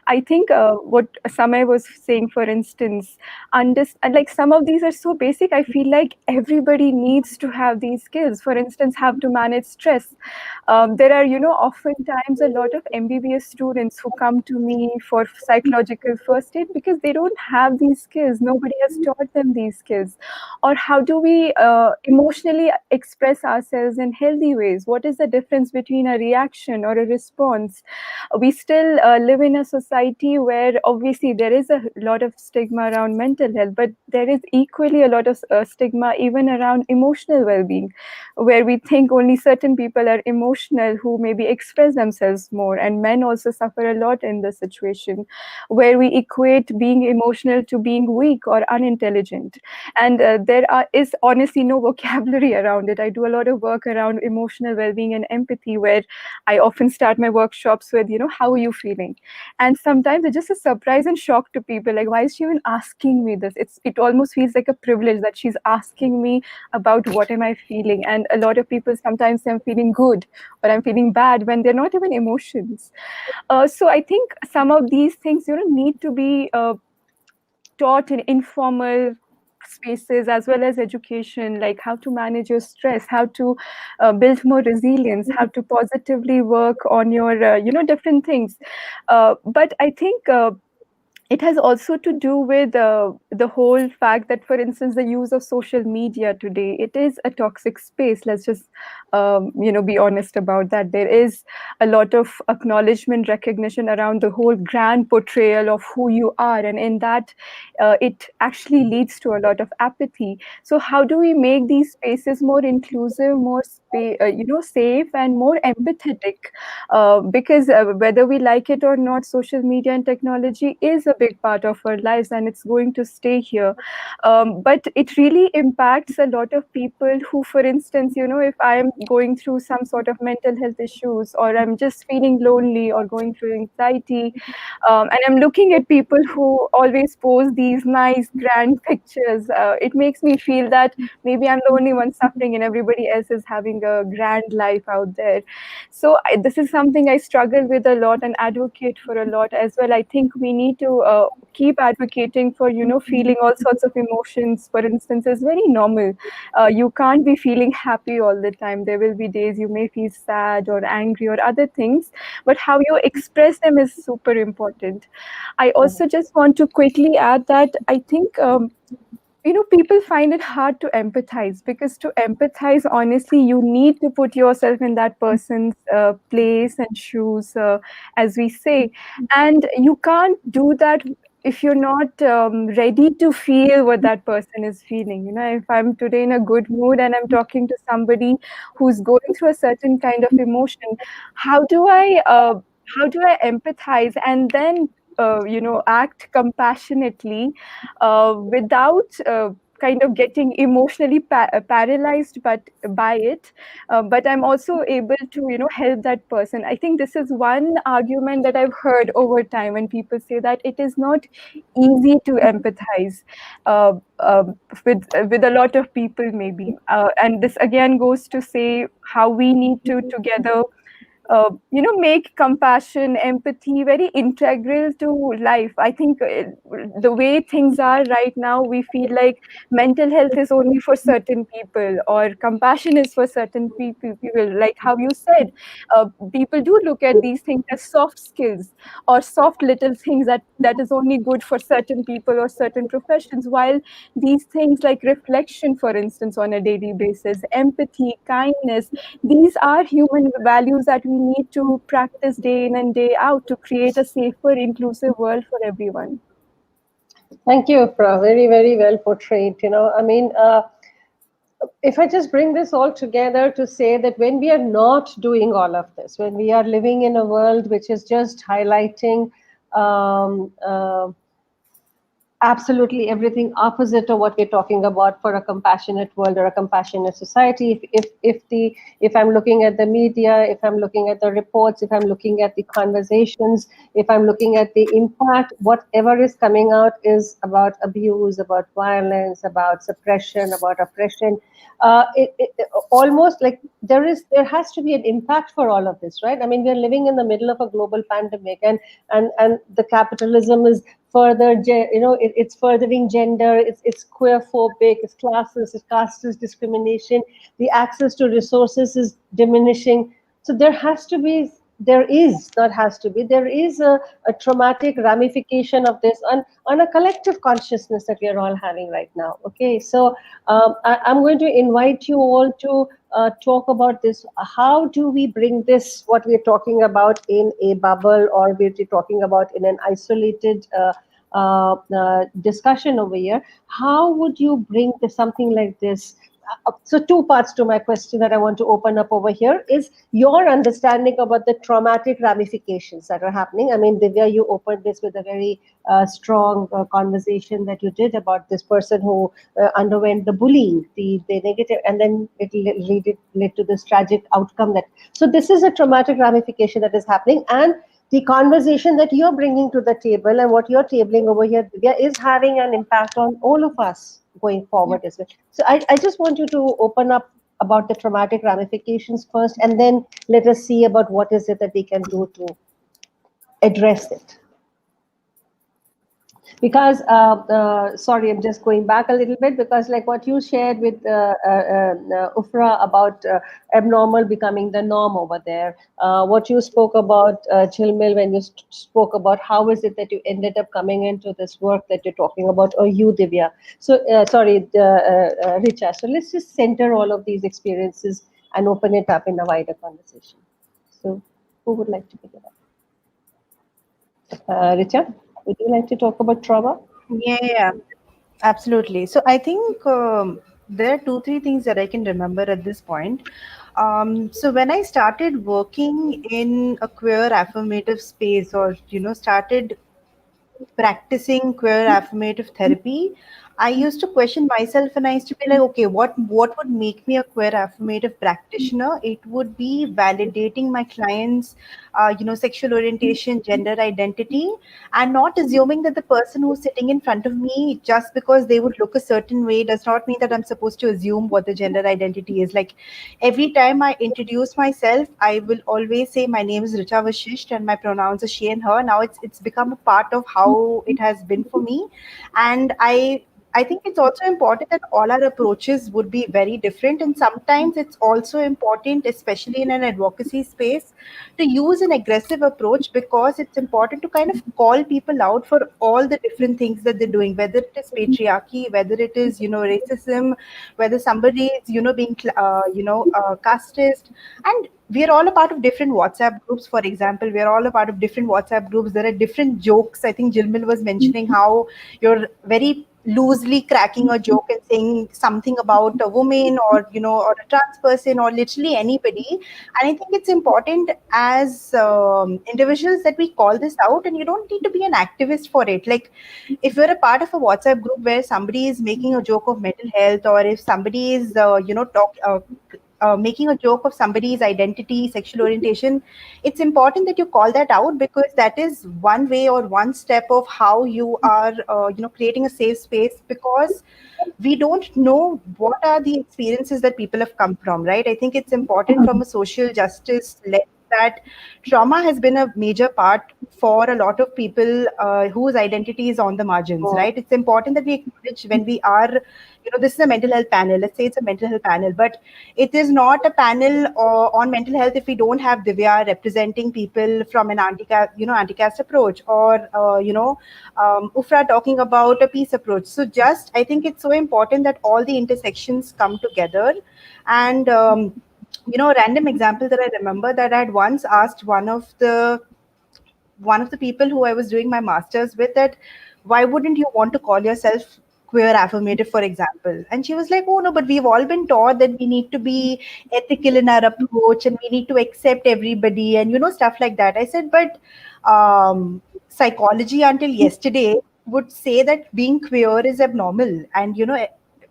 I think what Samay was saying, for instance, like some of these are so basic. I feel like everybody needs to have these skills. For instance, how to manage stress. There are, oftentimes a lot of MBBS students who come to me for psychological first aid because they don't have these skills. Nobody has taught them these skills. Or how do we emotionally express ourselves in healthy ways? What is the difference between a reaction or a response? We still live in a society where obviously there is a lot of stigma around mental health, but there is equally a lot of stigma even around emotional well-being, where we think only certain people are emotional who maybe express themselves more, and men also suffer a lot in this situation, where we equate being emotional to being weak or unintelligent. And there is honestly no vocabulary around it. I do a lot of work around emotional well-being and empathy, where I often start my workshops with, how are you feeling? And sometimes it's just a surprise and shock to people, like, why is she even asking me this? It almost feels like a privilege that she's asking me about what am I feeling. And a lot of people sometimes say I'm feeling good or I'm feeling bad when they're not even emotions. So I think some of these things, need to be taught in informal spaces as well as education, like how to manage your stress, how to build more resilience, how to positively work on your different things. But I think it has also to do with the whole fact that, for instance, the use of social media today, it is a toxic space. Let's just be honest about that. There is a lot of acknowledgement, recognition around the whole grand portrayal of who you are, and in that it actually leads to a lot of apathy. So how do we make these spaces more inclusive, more safe and more empathetic? Because whether we like it or not, social media and technology is a big part of our lives, and it's going to stay here. But it really impacts a lot of people who, for instance, if I'm going through some sort of mental health issues, or I'm just feeling lonely or going through anxiety, and I'm looking at people who always post these nice, grand pictures, it makes me feel that maybe I'm the only one suffering and everybody else is having a grand life out there. So this is something I struggle with a lot and advocate for a lot as well. I think we need to keep advocating for, feeling all sorts of emotions, for instance, is very normal. You can't be feeling happy all the time. There will be days you may feel sad or angry or other things, but how you express them is super important. I also just want to quickly add that I think people find it hard to empathize, because to empathize, honestly, you need to put yourself in that person's place and shoes, as we say. And you can't do that if you're not ready to feel what that person is feeling. If I'm today in a good mood and I'm talking to somebody who's going through a certain kind of emotion, how do I empathize and then act compassionately, without kind of getting emotionally paralyzed by it, but I'm also able to help that person. I think this is one argument that I've heard over time when people say that it is not easy to empathize uh, with a lot of people, maybe, and this again goes to say how we need to together make compassion, empathy very integral to life. I think the way things are right now, we feel like mental health is only for certain people, or compassion is for certain people. Like how you said, people do look at these things as soft skills or soft little things that is only good for certain people or certain professions, while these things like reflection, for instance, on a daily basis, empathy, kindness, these are human values that we need to practice day in and day out to create a safer, inclusive world for everyone. Thank you, Afra. Very, very well portrayed. If I just bring this all together to say that when we are not doing all of this, when we are living in a world which is just highlighting absolutely everything opposite of what we're talking about for a compassionate world or a compassionate society. If I'm looking at the media, if I'm looking at the reports, if I'm looking at the conversations, if I'm looking at the impact, whatever is coming out is about abuse, about violence, about suppression, about oppression. Almost like there has to be an impact for all of this, right? I mean, we're living in the middle of a global pandemic, and the capitalism is further, it's furthering gender, it's queer phobic, it's classist, it's casteist discrimination. The access to resources is diminishing. So there is a traumatic ramification of this on a collective consciousness that we are all having right now. Okay, so I'm going to invite you all to talk about this. How do we bring this, what we're talking about, in a bubble, or we're talking about in an isolated discussion over here? How would you bring something like this? So two parts to my question that I want to open up over here is your understanding about the traumatic ramifications that are happening. I mean, Divya, you opened this with a very strong conversation that you did about this person who underwent the bullying, the negative, and then it led to this tragic outcome. So this is a traumatic ramification that is happening, and the conversation that you're bringing to the table and what you're tabling over here, Divya, is having an impact on all of us going forward as well. So I just want you to open up about the traumatic ramifications first, and then let us see about what is it that we can do to address it. Because, sorry, I'm just going back a little bit, because like what you shared with Ufra about abnormal becoming the norm over there, what you spoke about, Chilmil, when you spoke about how is it that you ended up coming into this work that you're talking about, or you, Divya. So, sorry, Richa. So let's just center all of these experiences and open it up in a wider conversation. So who would like to pick it up? Richa? Would you like to talk about trauma? Yeah, absolutely. So I think there are 2-3 things that I can remember at this point. So when I started working in a queer affirmative space, or started practicing queer affirmative therapy, I used to question myself, and I used to be like, okay, what would make me a queer affirmative practitioner? It would be validating my clients, sexual orientation, gender identity, and not assuming that the person who's sitting in front of me, just because they would look a certain way, does not mean that I'm supposed to assume what the gender identity is. Like every time I introduce myself, I will always say my name is Richa Vashisht and my pronouns are she and her. Now it's become a part of how it has been for me, and I think it's also important that all our approaches would be very different. And sometimes it's also important, especially in an advocacy space, to use an aggressive approach, because it's important to kind of call people out for all the different things that they're doing, whether it is patriarchy, whether it is, racism, whether somebody is, being, casteist. And we are all a part of different WhatsApp groups. For example, we are all a part of different WhatsApp groups. There are different jokes. I think Jilmil was mentioning how you're very loosely cracking a joke and saying something about a woman, or or a trans person, or literally anybody. And I think it's important as individuals that we call this out, and you don't need to be an activist for it. Like if you're a part of a WhatsApp group where somebody is making a joke of mental health, or if somebody is making a joke of somebody's identity, sexual orientation, it's important that you call that out, because that is one way or one step of how you are, creating a safe space, because we don't know what are the experiences that people have come from, right? I think it's important from a social justice lens that trauma has been a major part for a lot of people whose identity is on the margins, right? It's important that we acknowledge when we are, this is a mental health panel. Let's say it's a mental health panel, but it is not a panel on mental health if we don't have Divya representing people from an anti-caste approach, or Ufra talking about a peace approach. So just, I think it's so important that all the intersections come together. And random example that I remember, that I had once asked one of the people who I was doing my master's with, that why wouldn't you want to call yourself queer affirmative, for example? And she was like, oh no, but we've all been taught that we need to be ethical in our approach, and we need to accept everybody, and stuff like that. I said, but psychology until yesterday would say that being queer is abnormal, and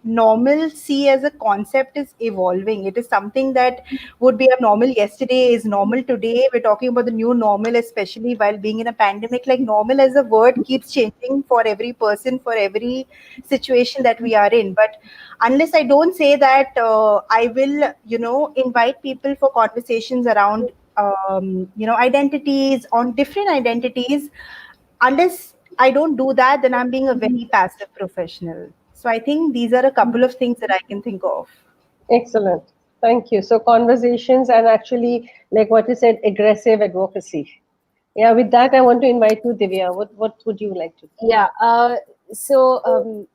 normalcy as a concept is evolving. It is something that would be abnormal yesterday is normal today. We're talking about the new normal, especially while being in a pandemic. Like normal as a word keeps changing for every person, for every situation that we are in. But unless I don't say that, I will, invite people for conversations around, identities, on different identities. Unless I don't do that, then I'm being a very passive professional. So I think these are a couple of things that I can think of. Excellent. Thank you. So conversations and actually, like what you said, aggressive advocacy. Yeah, with that, I want to invite you, Divya. What would you like to do? Yeah. So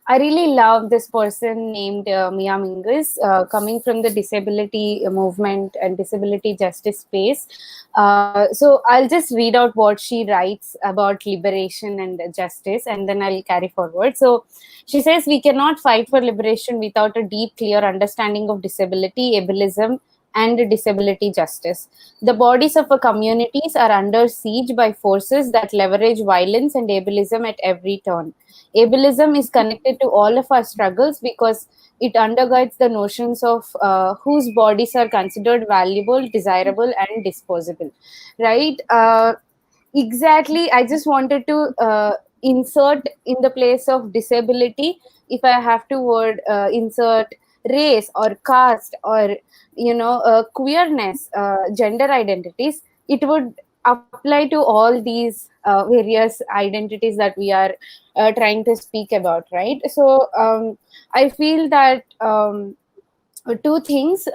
I really love this person named Mia Mingus, coming from the disability movement and disability justice space. So I'll just read out what she writes about liberation and justice, and then I'll carry forward. So she says, we cannot fight for liberation without a deep, clear understanding of disability, ableism, and disability justice. The bodies of our communities are under siege by forces that leverage violence and ableism at every turn. Ableism is connected to all of our struggles because it undergirds the notions of whose bodies are considered valuable, desirable, and disposable. Right? Exactly. I just wanted to insert in the place of disability, if I have to insert race or caste or queerness, gender identities, it would apply to all these various identities that we are trying to speak about, right? So I feel that two things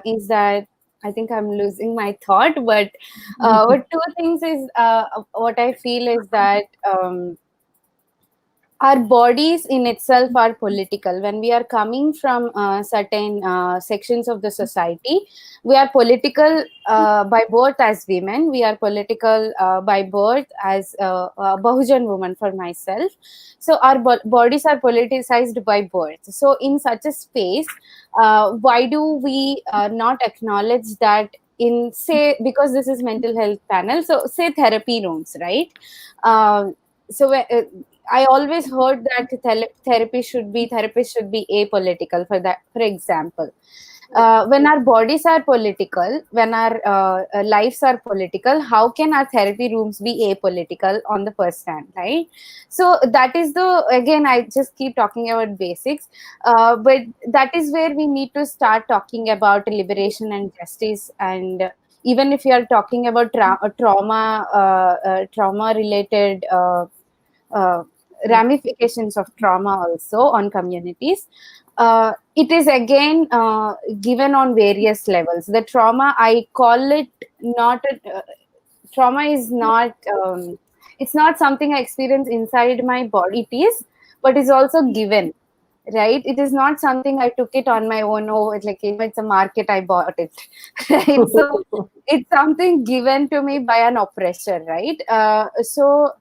is that I think I'm losing my thought, but two things is what I feel is that our bodies in itself are political. When we are coming from certain sections of the society, we are political by birth as women. We are political by birth as a Bahujan woman for myself. So our bodies are politicized by birth. So in such a space, why do we not acknowledge that in, say, because this is mental health panel, so say therapy rooms, right? I always heard that therapists should be apolitical. For example, when our bodies are political, when our lives are political, how can our therapy rooms be apolitical on the first hand, right? So that is again, I just keep talking about basics, but that is where we need to start talking about liberation and justice. And even if you are talking about trauma related uh, ramifications of trauma also on communities, it is again given on various levels. The trauma, I call it not trauma is not it's not something I experience inside my body. It is, but it's also given, right? It is not something I took it on my own. Oh, it's like, it's a market, I bought it. Right? So it's something given to me by an oppressor, right? So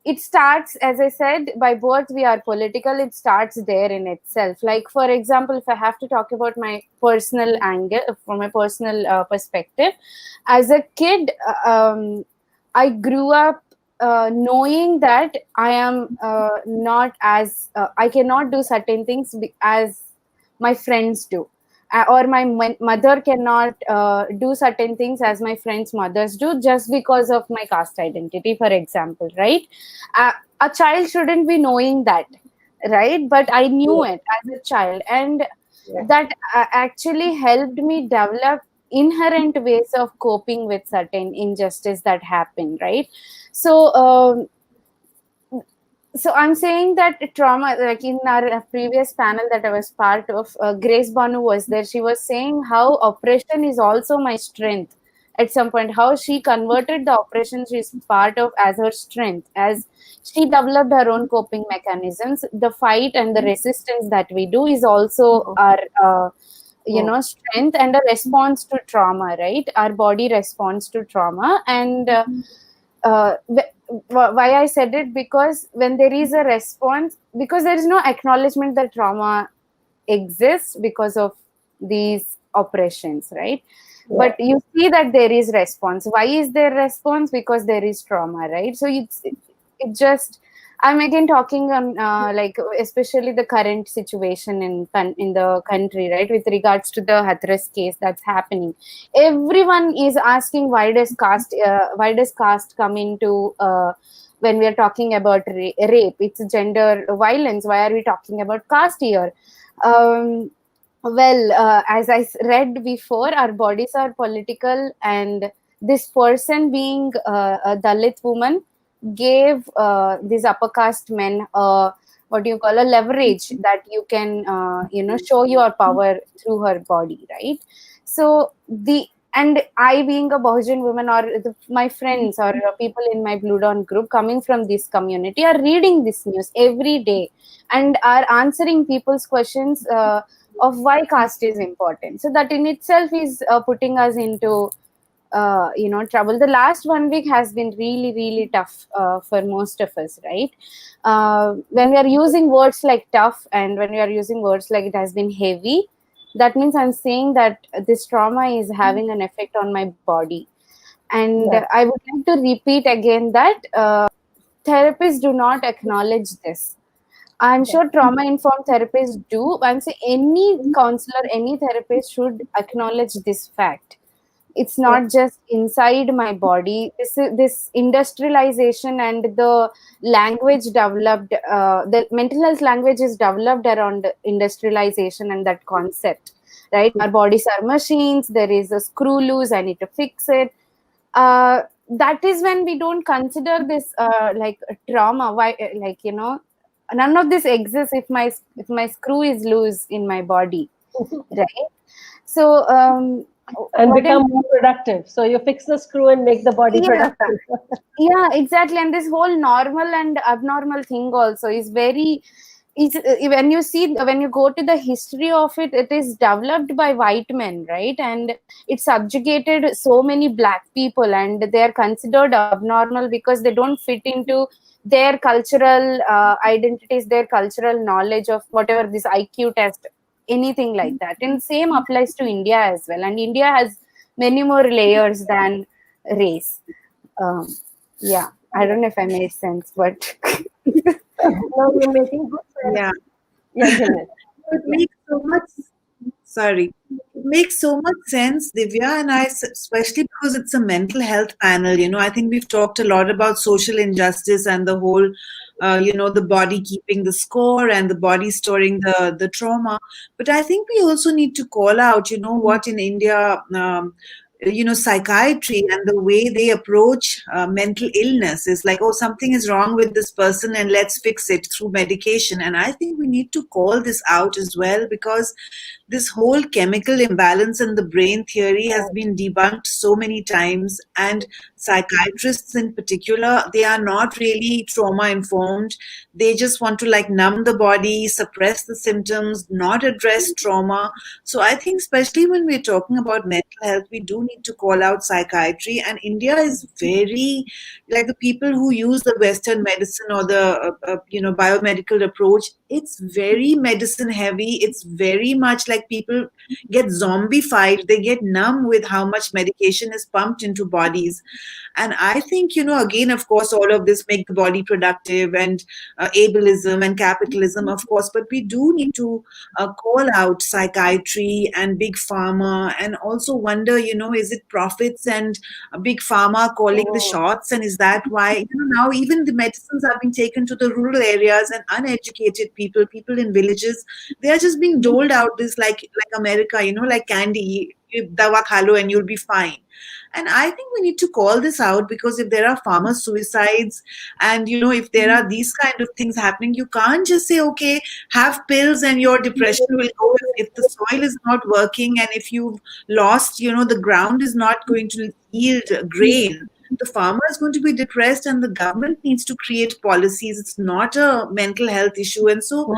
it starts, as I said, by birth we are political. It starts there in itself. Like, for example, if I have to talk about my personal angle, from my personal perspective, as a kid, I grew up knowing that I am not as I cannot do certain things as my friends do, or my mother cannot do certain things as my friends' mothers do, just because of my caste identity, for example, right? A child shouldn't be knowing that, right? But I knew it as a child, and that actually helped me develop inherent ways of coping with certain injustice that happen, right? So so I'm saying that trauma, like in our previous panel that I was part of, Grace Banu was there. She was saying how oppression is also my strength at some point, how she converted the oppression she's part of as her strength, as she developed her own coping mechanisms. The fight and the resistance that we do is also our strength and a response to trauma, right? Our body responds to trauma. And why I said it, because when there is a response, because there is no acknowledgement that trauma exists because of these oppressions, right? But you see that there is response. Why is there response? Because there is trauma, right? So it just, I'm again talking on like especially the current situation in the country, right, with regards to the Hathras case that's happening. Everyone is asking, why does caste come into when we are talking about rape? It's gender violence. Why are we talking about caste here? Well, as I read before, our bodies are political, and this person being a Dalit woman gave these upper caste men what do you call a leverage that you can show your power through her body, right? So and I, being a Bahujan woman, or my friends or people in my Blue Dawn group coming from this community, are reading this news every day and are answering people's questions of why caste is important. So that in itself is putting us into trouble. The last 1 week has been really, really tough for most of us, right? When we are using words like tough, and when we are using words like it has been heavy, that means I'm saying that this trauma is having an effect on my body. And I would like to repeat again that therapists do not acknowledge this. I'm sure trauma-informed therapists do. I'm saying any counselor, any therapist should acknowledge this fact. It's not just inside my body. This industrialization and the language developed, the mental health language is developed around industrialization and that concept, right? Our bodies are machines. There is a screw loose. I need to fix it. That is when we don't consider this like trauma. Why, none of this exists if my screw is loose in my body, right? So and become more productive. So you fix the screw and make the body productive. Yeah, exactly. And this whole normal and abnormal thing also is very. When you go to the history of it, it is developed by white men, right? And it subjugated so many black people, and they are considered abnormal because they don't fit into their cultural identities, their cultural knowledge of whatever this IQ test, anything like that. And same applies to India as well. And India has many more layers than race. Yeah. I don't know if I made sense, but No, you're making good sense. Yeah. Yeah, Janet. It makes so much, sorry, it makes so much sense, Divya, and especially because it's a mental health panel. I think we've talked a lot about social injustice and the whole, the body keeping the score and the body storing the trauma. But I think we also need to call out, what in India, psychiatry and the way they approach mental illness is like, oh, something is wrong with this person and let's fix it through medication. And I think we need to call this out as well, because this whole chemical imbalance in the brain theory has been debunked so many times, and psychiatrists in particular, they are not really trauma informed. They just want to like numb the body, suppress the symptoms, not address trauma. So I think especially when we're talking about mental health, we do need to call out psychiatry. And India is very, like, the people who use the Western medicine or the biomedical approach, it's very medicine heavy. It's very much like people get zombified. They get numb with how much medication is pumped into bodies. And I think, again, of course, all of this make the body productive, and ableism and capitalism, of course, but we do need to call out psychiatry and big pharma, and also wonder, is it profits and big pharma calling the shots? And is that why, now even the medicines are being taken to the rural areas, and uneducated people in villages, they are just being doled out this like America, like candy, dawa kha lo and you'll be fine. And I think we need to call this out, because if there are farmer suicides and, if there are these kind of things happening, you can't just say, okay, have pills and your depression will go. If the soil is not working and if you've lost, the ground is not going to yield grain, the farmer is going to be depressed, and the government needs to create policies. It's not a mental health issue. And so,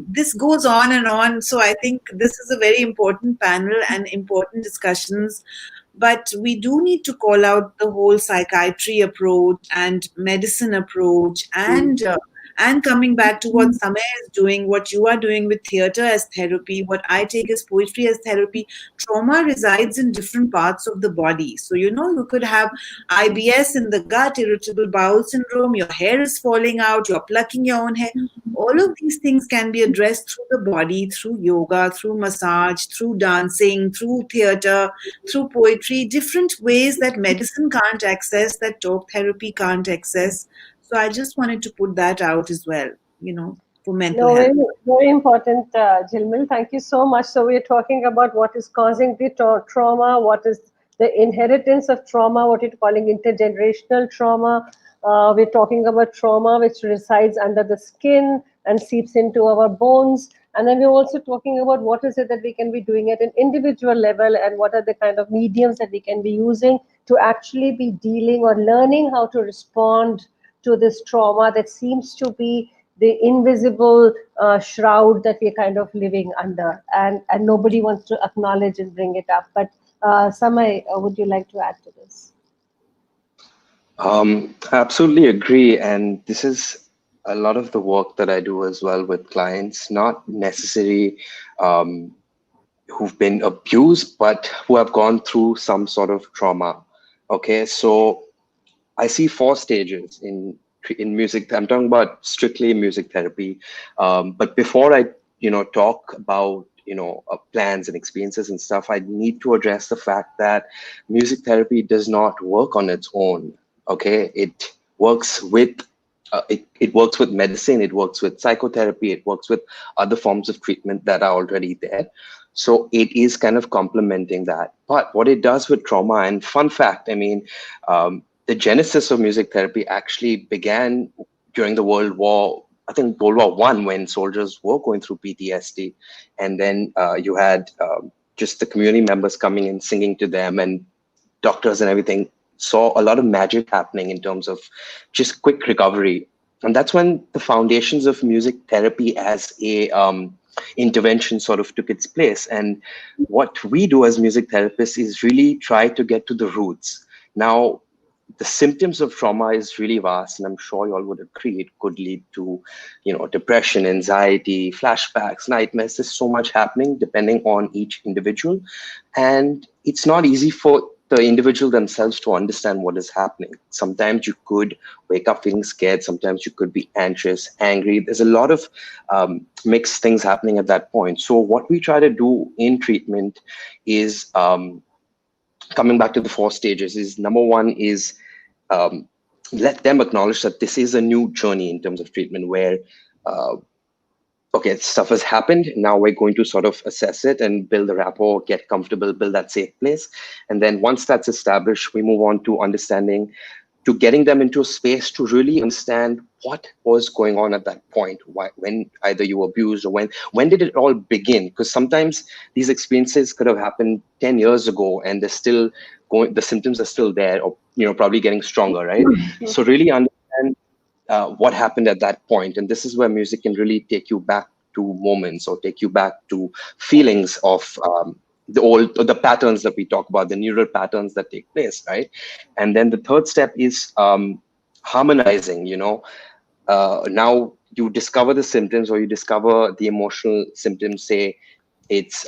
this goes on and on. So I think this is a very important panel and important discussions. But we do need to call out the whole psychiatry approach and medicine approach, and coming back to what Samay is doing, what you are doing with theater as therapy, what I take as poetry as therapy. Trauma resides in different parts of the body. So, you could have IBS in the gut, irritable bowel syndrome, your hair is falling out, you're plucking your own hair. All of these things can be addressed through the body, through yoga, through massage, through dancing, through theater, through poetry, different ways that medicine can't access, that talk therapy can't access. So I just wanted to put that out as well, for mental health. Very, very important, Jilmil. Thank you so much. So we're talking about what is causing the trauma, what is the inheritance of trauma, what you're calling intergenerational trauma. We're talking about trauma which resides under the skin and seeps into our bones. And then we're also talking about what is it that we can be doing at an individual level, and what are the kind of mediums that we can be using to actually be dealing or learning how to respond to this trauma that seems to be the invisible shroud that we're kind of living under, and nobody wants to acknowledge and bring it up. But Samay, would you like to add to this? I absolutely agree. And this is a lot of the work that I do as well with clients, not necessarily who've been abused, but who have gone through some sort of trauma. Okay, so I see 4 stages in music. I'm talking about strictly music therapy. But before I, talk about, plans and experiences and stuff, I need to address the fact that music therapy does not work on its own. Okay, it works with it works with medicine, it works with psychotherapy, it works with other forms of treatment that are already there. So it is kind of complementing that. But what it does with trauma, and fun fact, the genesis of music therapy actually began during the World War I, when soldiers were going through PTSD. And then you had just the community members coming in, singing to them, and doctors and everything saw a lot of magic happening in terms of just quick recovery. And that's when the foundations of music therapy as a intervention sort of took its place. And what we do as music therapists is really try to get to the roots. Now, the symptoms of trauma is really vast, and I'm sure you all would agree. It could lead to, depression, anxiety, flashbacks, nightmares. There's so much happening depending on each individual. And it's not easy for the individual themselves to understand what is happening. Sometimes you could wake up feeling scared. Sometimes you could be anxious, angry. There's a lot of mixed things happening at that point. So what we try to do in treatment is, coming back to the 4 stages, is number 1 is let them acknowledge that this is a new journey in terms of treatment where, okay, stuff has happened. Now we're going to sort of assess it and build a rapport, get comfortable, build that safe place. And then once that's established, we move on to understanding, to getting them into a space to really understand what was going on at that point. Why, when either you were abused, or when did it all begin? Because sometimes these experiences could have happened 10 years ago and they're still going, the symptoms are still there, or probably getting stronger, right? So really understand what happened at that point. And this is where music can really take you back to moments, or take you back to feelings of the patterns that we talk about, the neural patterns that take place, right? And then the third step is harmonizing. Now you discover the symptoms, or you discover the emotional symptoms, say it's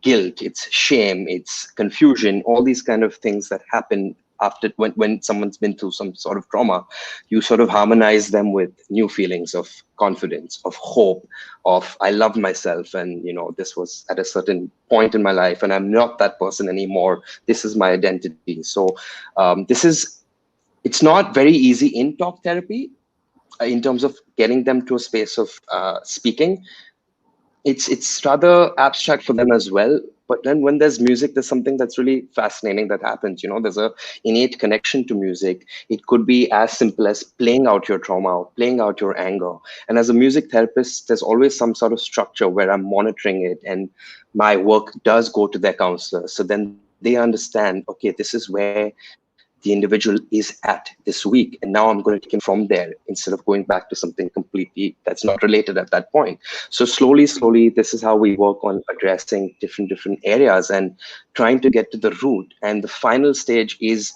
guilt, it's shame, it's confusion, all these kind of things that happen after when someone's been through some sort of trauma. You sort of harmonize them with new feelings of confidence, of hope, of I love myself, and this was at a certain point in my life and I'm not that person anymore. This is my identity. So it's not very easy in talk therapy in terms of getting them to a space of speaking. It's rather abstract for them as well. But then when there's music, there's something that's really fascinating that happens. There's a innate connection to music. It could be as simple as playing out your trauma, or playing out your anger. And as a music therapist, there's always some sort of structure where I'm monitoring it, and my work does go to their counselor. So then they understand, okay, this is where the individual is at this week, and now I'm going to take him from there instead of going back to something completely that's not related at that point. So slowly, this is how we work on addressing different areas and trying to get to the root. And the final stage is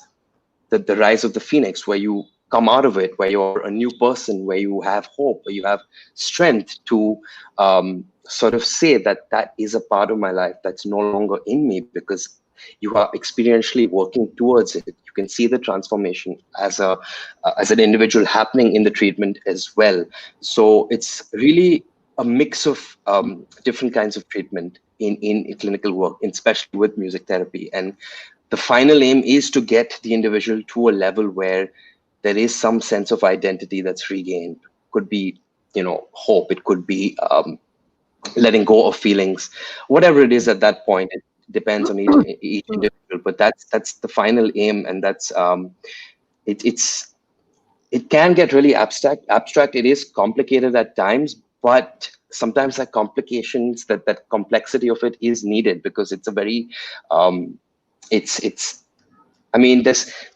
the rise of the phoenix, where you come out of it, where you're a new person, where you have hope, where you have strength to sort of say that is a part of my life that's no longer in me, because you are experientially working towards it. You can see the transformation as an individual happening in the treatment as well. So it's really a mix of different kinds of treatment in clinical work, especially with music therapy. And the final aim is to get the individual to a level where there is some sense of identity that's regained. Could be, hope. It could be letting go of feelings, whatever it is at that point. It depends on each individual, but that's the final aim. And that's it can get really abstract. It is complicated at times, but sometimes that complications, that complexity of it is needed, because it's a very there's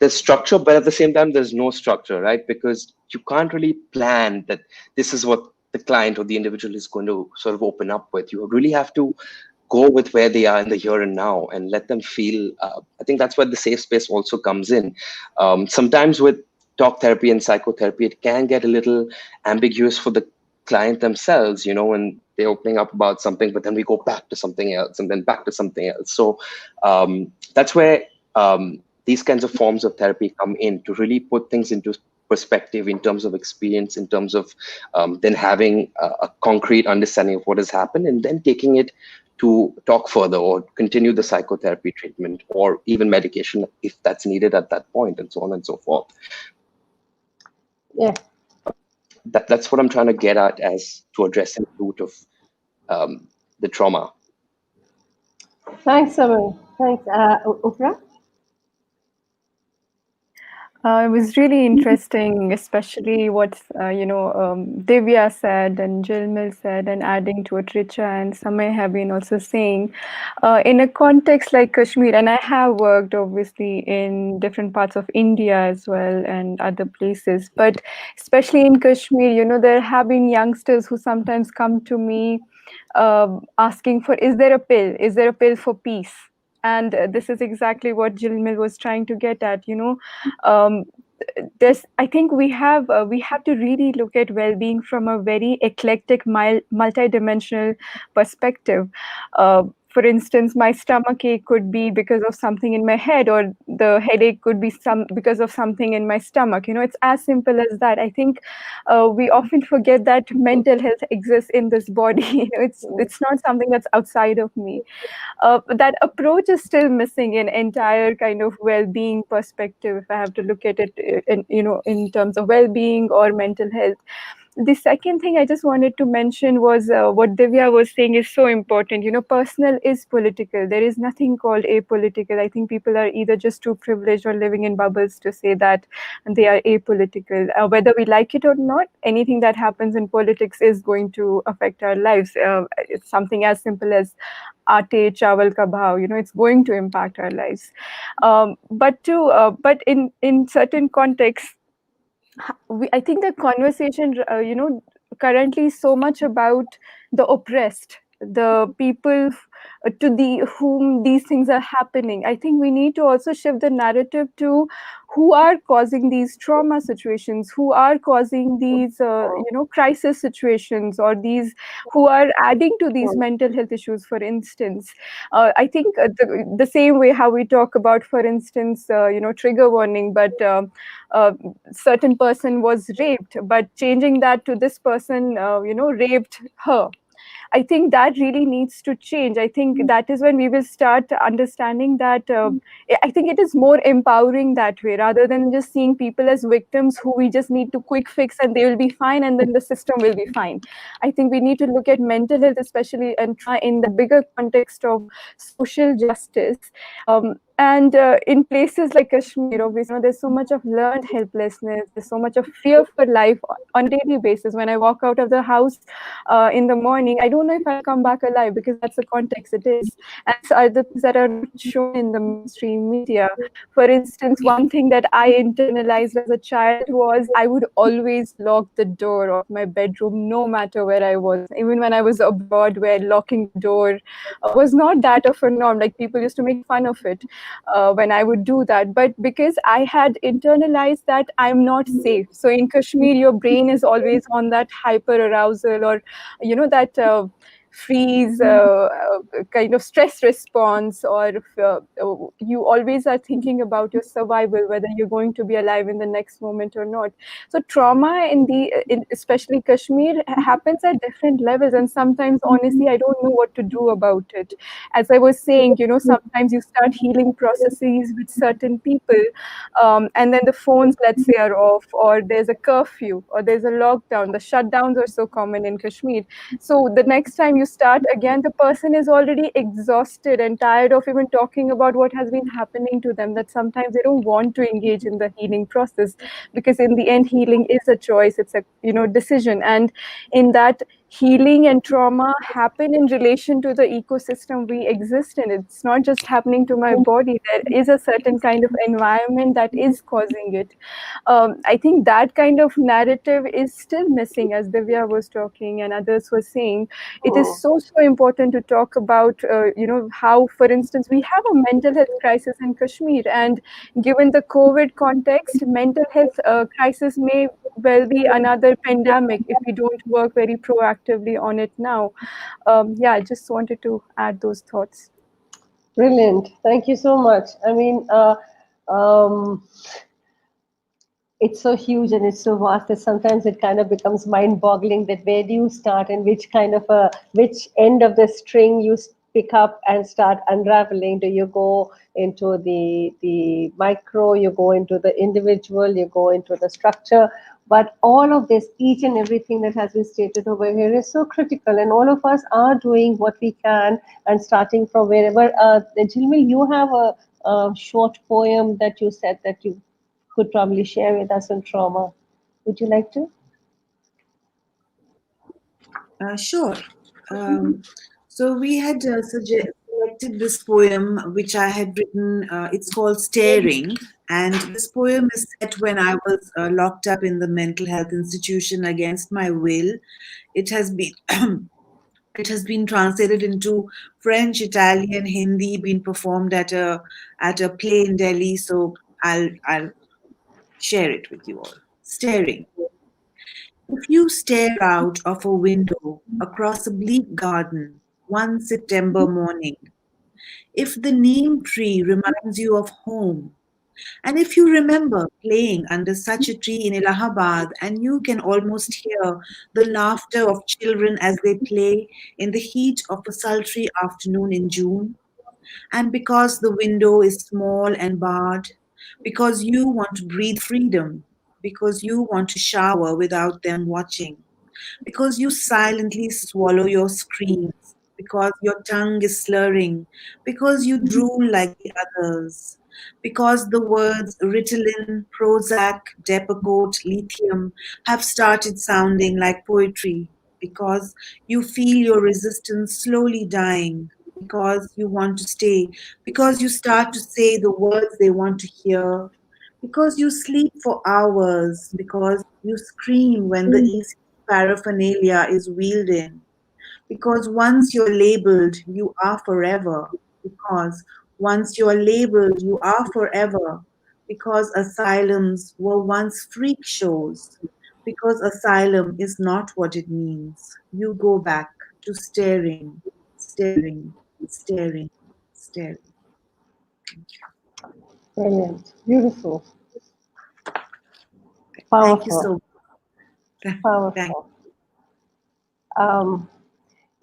structure, but at the same time there's no structure, right? Because you can't really plan that this is what the client or the individual is going to sort of open up with. You really have to go with where they are in the here and now and let them feel. I think that's where the safe space also comes in. Sometimes with talk therapy and psychotherapy, it can get a little ambiguous for the client themselves, when they're opening up about something, but then we go back to something else and then back to something else. So that's where these kinds of forms of therapy come in, to really put things into perspective in terms of experience, in terms of then having a concrete understanding of what has happened, and then taking it to talk further or continue the psychotherapy treatment, or even medication if that's needed at that point, and so on and so forth. Yeah. That's what I'm trying to get at as to addressing the root of the trauma. Thanks, Aman. Thanks. Upra? It was really interesting, especially what Divya said and Jilmil said, and adding to what Richa and Samay have been also saying. In a context like Kashmir, and I have worked obviously in different parts of India as well and other places, but especially in Kashmir, there have been youngsters who sometimes come to me asking for, is there a pill? Is there a pill for peace? And this is exactly what Jilmil was trying to get at. I think we have to really look at well-being from a very eclectic, multi-dimensional perspective. for instance, my stomach ache could be because of something in my head, or the headache could be because of something in my stomach. It's as simple as that. I think we often forget that mental health exists in this body. It's not something that's outside of me. That approach is still missing in entire kind of well-being perspective, if I have to look at it in terms of well-being or mental health. The second thing I just wanted to mention was what Divya was saying is so important. Personal is political. There is nothing called apolitical. I think people are either just too privileged or living in bubbles to say that they are apolitical. Whether we like it or not, anything that happens in politics is going to affect our lives. It's something as simple as aate chawal ka bhav. It's going to impact our lives. But in certain contexts, I think the conversation, currently is so much about the oppressed, the people to whom these things are happening. I think we need to also shift the narrative to who are causing these trauma situations, who are causing these, crisis situations, or these who are adding to these mental health issues. For instance, I think the same way how we talk about, for instance, trigger warning, but certain person was raped, but changing that to this person, raped her. I think that really needs to change. I think that is when we will start understanding that I think it is more empowering that way, rather than just seeing people as victims who we just need to quick fix and they will be fine and then the system will be fine. I think we need to look at mental health especially and try in the bigger context of social justice. And in places like Kashmir, obviously, there's so much of learned helplessness, there's so much of fear for life on a daily basis. When I walk out of the house in the morning, I don't know if I'll come back alive, because that's the context it is. And so are the things that are shown in the mainstream media. For instance, one thing that I internalized as a child was I would always lock the door of my bedroom, no matter where I was. Even when I was abroad, where locking the door was not that of a norm. Like, people used to make fun of it when I would do that. But because I had internalized that I'm not safe. So in Kashmir, your brain is always on that hyper arousal, or that freeze kind of stress response, or you always are thinking about your survival, whether you're going to be alive in the next moment or not. So trauma in especially Kashmir happens at different levels, and sometimes honestly I don't know what to do about it. As I was saying, sometimes you start healing processes with certain people, and then the phones, let's say, are off, or there's a curfew, or there's a lockdown. The shutdowns are so common in Kashmir. So the next time you start again, the person is already exhausted and tired of even talking about what has been happening to them, that sometimes they don't want to engage in the healing process, because in the end, healing is a choice. It's a decision. And in that, healing and trauma happen in relation to the ecosystem we exist in. It's not just happening to my body. There is a certain kind of environment that is causing it. I think that kind of narrative is still missing, as Divya was talking and others were saying. It is so important to talk about, how, for instance, we have a mental health crisis in Kashmir, and given the COVID context, mental health crisis may well be another pandemic if we don't work very proactively on it now. I just wanted to add those thoughts. Brilliant. Thank you so much. I mean, it's so huge and it's so vast that sometimes it kind of becomes mind-boggling that where do you start and which end of the string you pick up and start unraveling. Do you go into the micro, you go into the individual, you go into the structure? But all of this, each and everything that has been stated over here is so critical, and all of us are doing what we can and starting from wherever. Jilmi, you have a short poem that you said that you could probably share with us on trauma. Would you like to? Sure. So we had selected this poem, which I had written. It's called Staring. And this poem is set when I was locked up in the mental health institution against my will. It has been it has been translated into French, Italian, Hindi, been performed at a play in Delhi. So I'll share it with you all. Staring. If you stare out of a window across a bleak garden one September morning. If the neem tree reminds you of home, and if you remember playing under such a tree in Allahabad, and you can almost hear the laughter of children as they play in the heat of a sultry afternoon in June, and because the window is small and barred, because you want to breathe freedom, because you want to shower without them watching, because you silently swallow your screams, because your tongue is slurring, because you drool like the others, because the words Ritalin, Prozac, Depakote, lithium have started sounding like poetry, because you feel your resistance slowly dying, because you want to stay, because you start to say the words they want to hear, because you sleep for hours, because you scream when the easy paraphernalia is wheeled in. Because once you're labeled, you are forever. Because once you're labeled, you are forever. Because asylums were once freak shows. Because asylum is not what it means. You go back to staring, staring, staring, staring. Brilliant. Beautiful. Thank you Powerful. so much. Thank Powerful.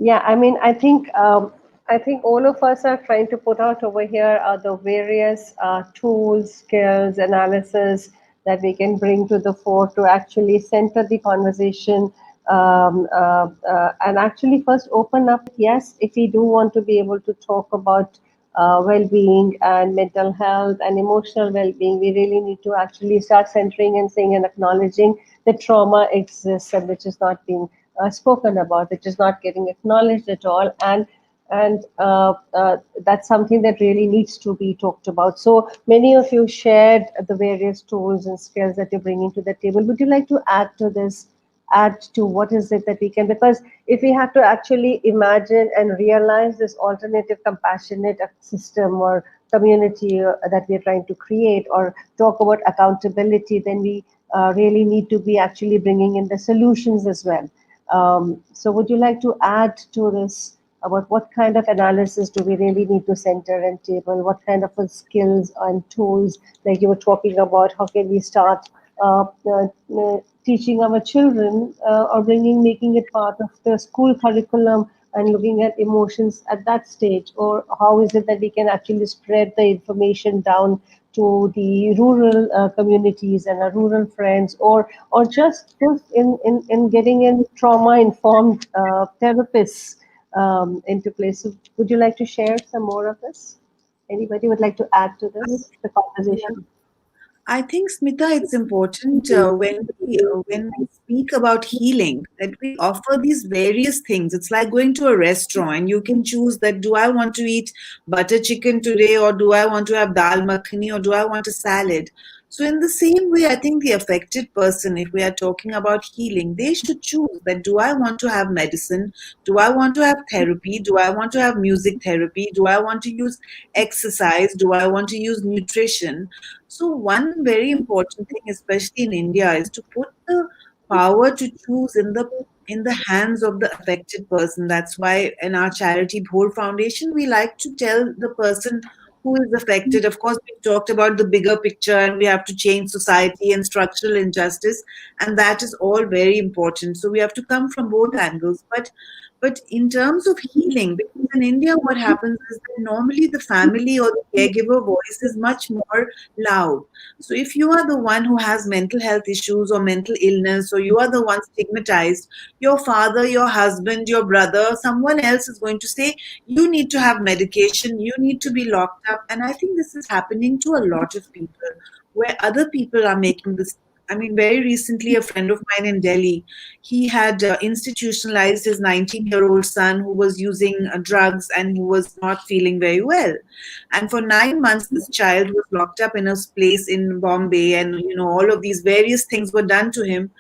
Yeah, I mean, I think all of us are trying to put out over here are the various tools, skills, analysis that we can bring to the fore to actually center the conversation, and actually first open up. Yes, if we do want to be able to talk about well-being and mental health and emotional well-being, we really need to actually start centering and saying and acknowledging that trauma exists and which is not being spoken about, which is not getting acknowledged at all, and that's something that really needs to be talked about. So many of you shared the various tools and skills that you're bringing to the table. Would you like to add to this? Add to what is it that we can? Because if we have to actually imagine and realize this alternative, compassionate system or community that we're trying to create, or talk about accountability, then we really need to be actually bringing in the solutions as well. So would you like to add to this about what kind of analysis do we really need to center and table? What kind of skills and tools, like you were talking about, how can we start teaching our children or making it part of the school curriculum and looking at emotions at that stage? Or how is it that we can actually spread the information down to the rural communities and our rural friends, or just in getting in trauma informed therapists into place? So would you like to share some more of this? Anybody would like to add to this, the conversation? I think, Smita, it's important when we speak about healing that we offer these various things. It's like going to a restaurant and you can choose that, do I want to eat butter chicken today, or do I want to have dal makhani, or do I want a salad? So in the same way, I think the affected person, if we are talking about healing, they should choose that, do I want to have medicine? Do I want to have therapy? Do I want to have music therapy? Do I want to use exercise? Do I want to use nutrition? So one very important thing, especially in India, is to put the power to choose in the hands of the affected person. That's why in our charity Bhor Foundation, we like to tell the person who is affected. Of course, we talked about the bigger picture and we have to change society and structural injustice, and that is all very important. So we have to come from both angles. But in terms of healing, because in India, what happens is that normally the family or the caregiver voice is much more loud. So if you are the one who has mental health issues or mental illness, or you are the one stigmatized, your father, your husband, your brother, someone else is going to say, you need to have medication, you need to be locked up. And I think this is happening to a lot of people, where other people are making this. I mean, very recently, a friend of mine in Delhi, he had institutionalized his 19-year-old son who was using drugs and who was not feeling very well. And for 9 months, this child was locked up in a place in Bombay, and all of these various things were done to him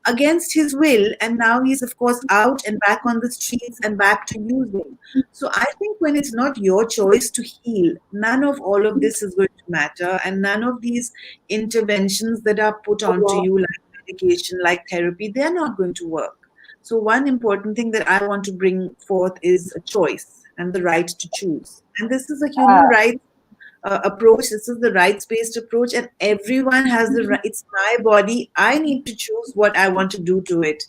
against his will, and now he's of course out and back on the streets and back to using. So I think when it's not your choice to heal, none of all of this is going to matter, and none of these interventions that are put onto you, like medication, like therapy, they're not going to work. So one important thing that I want to bring forth is a choice and the right to choose. And this is a human right approach. This is the rights-based approach, and everyone has the right. It's my body. I need to choose what I want to do to it.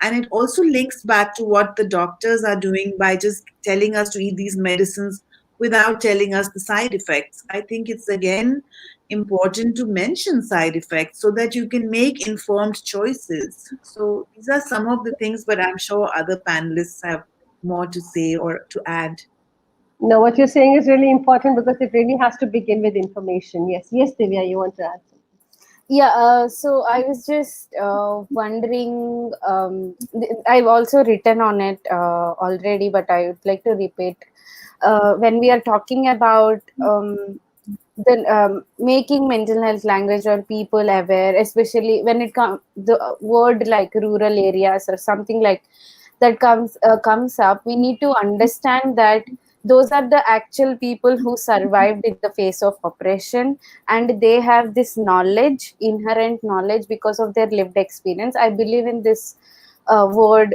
And it also links back to what the doctors are doing by just telling us to eat these medicines without telling us the side effects. I think it's again important to mention side effects so that you can make informed choices. So these are some of the things, but I'm sure other panelists have more to say or to add. No, what you're saying is really important because it really has to begin with information. Yes, yes, Divya, you want to add something? Yeah, so I was just wondering, I've also written on it already, but I would like to repeat. When we are talking about making mental health language or people aware, especially when it comes, the word like rural areas or something like that comes up, we need to understand that those are the actual people who survived in the face of oppression, and they have this knowledge, inherent knowledge, because of their lived experience. I believe in this word,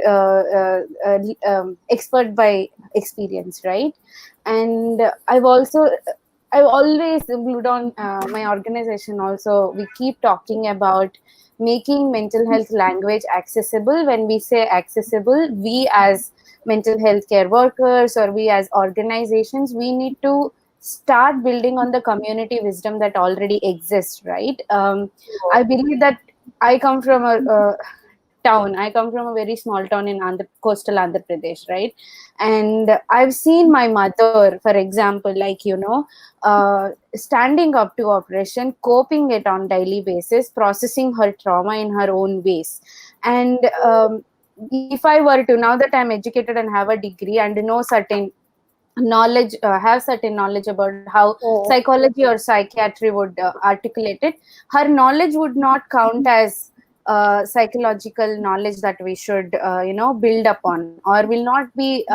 expert by experience, right? And I've always glued on my organization also. We keep talking about making mental health language accessible. When we say accessible, we as mental health care workers or we as organizations, we need to start building on the community wisdom that already exists, right? I believe that I come from a town. I come from a very small town in coastal Andhra Pradesh, right? And I've seen my mother, for example, like, standing up to oppression, coping it on daily basis, processing her trauma in her own ways. And if I were to, now that I'm educated and have a degree and know certain knowledge, have certain knowledge about how psychology or psychiatry would articulate it, her knowledge would not count as psychological knowledge that we should build upon, or will not be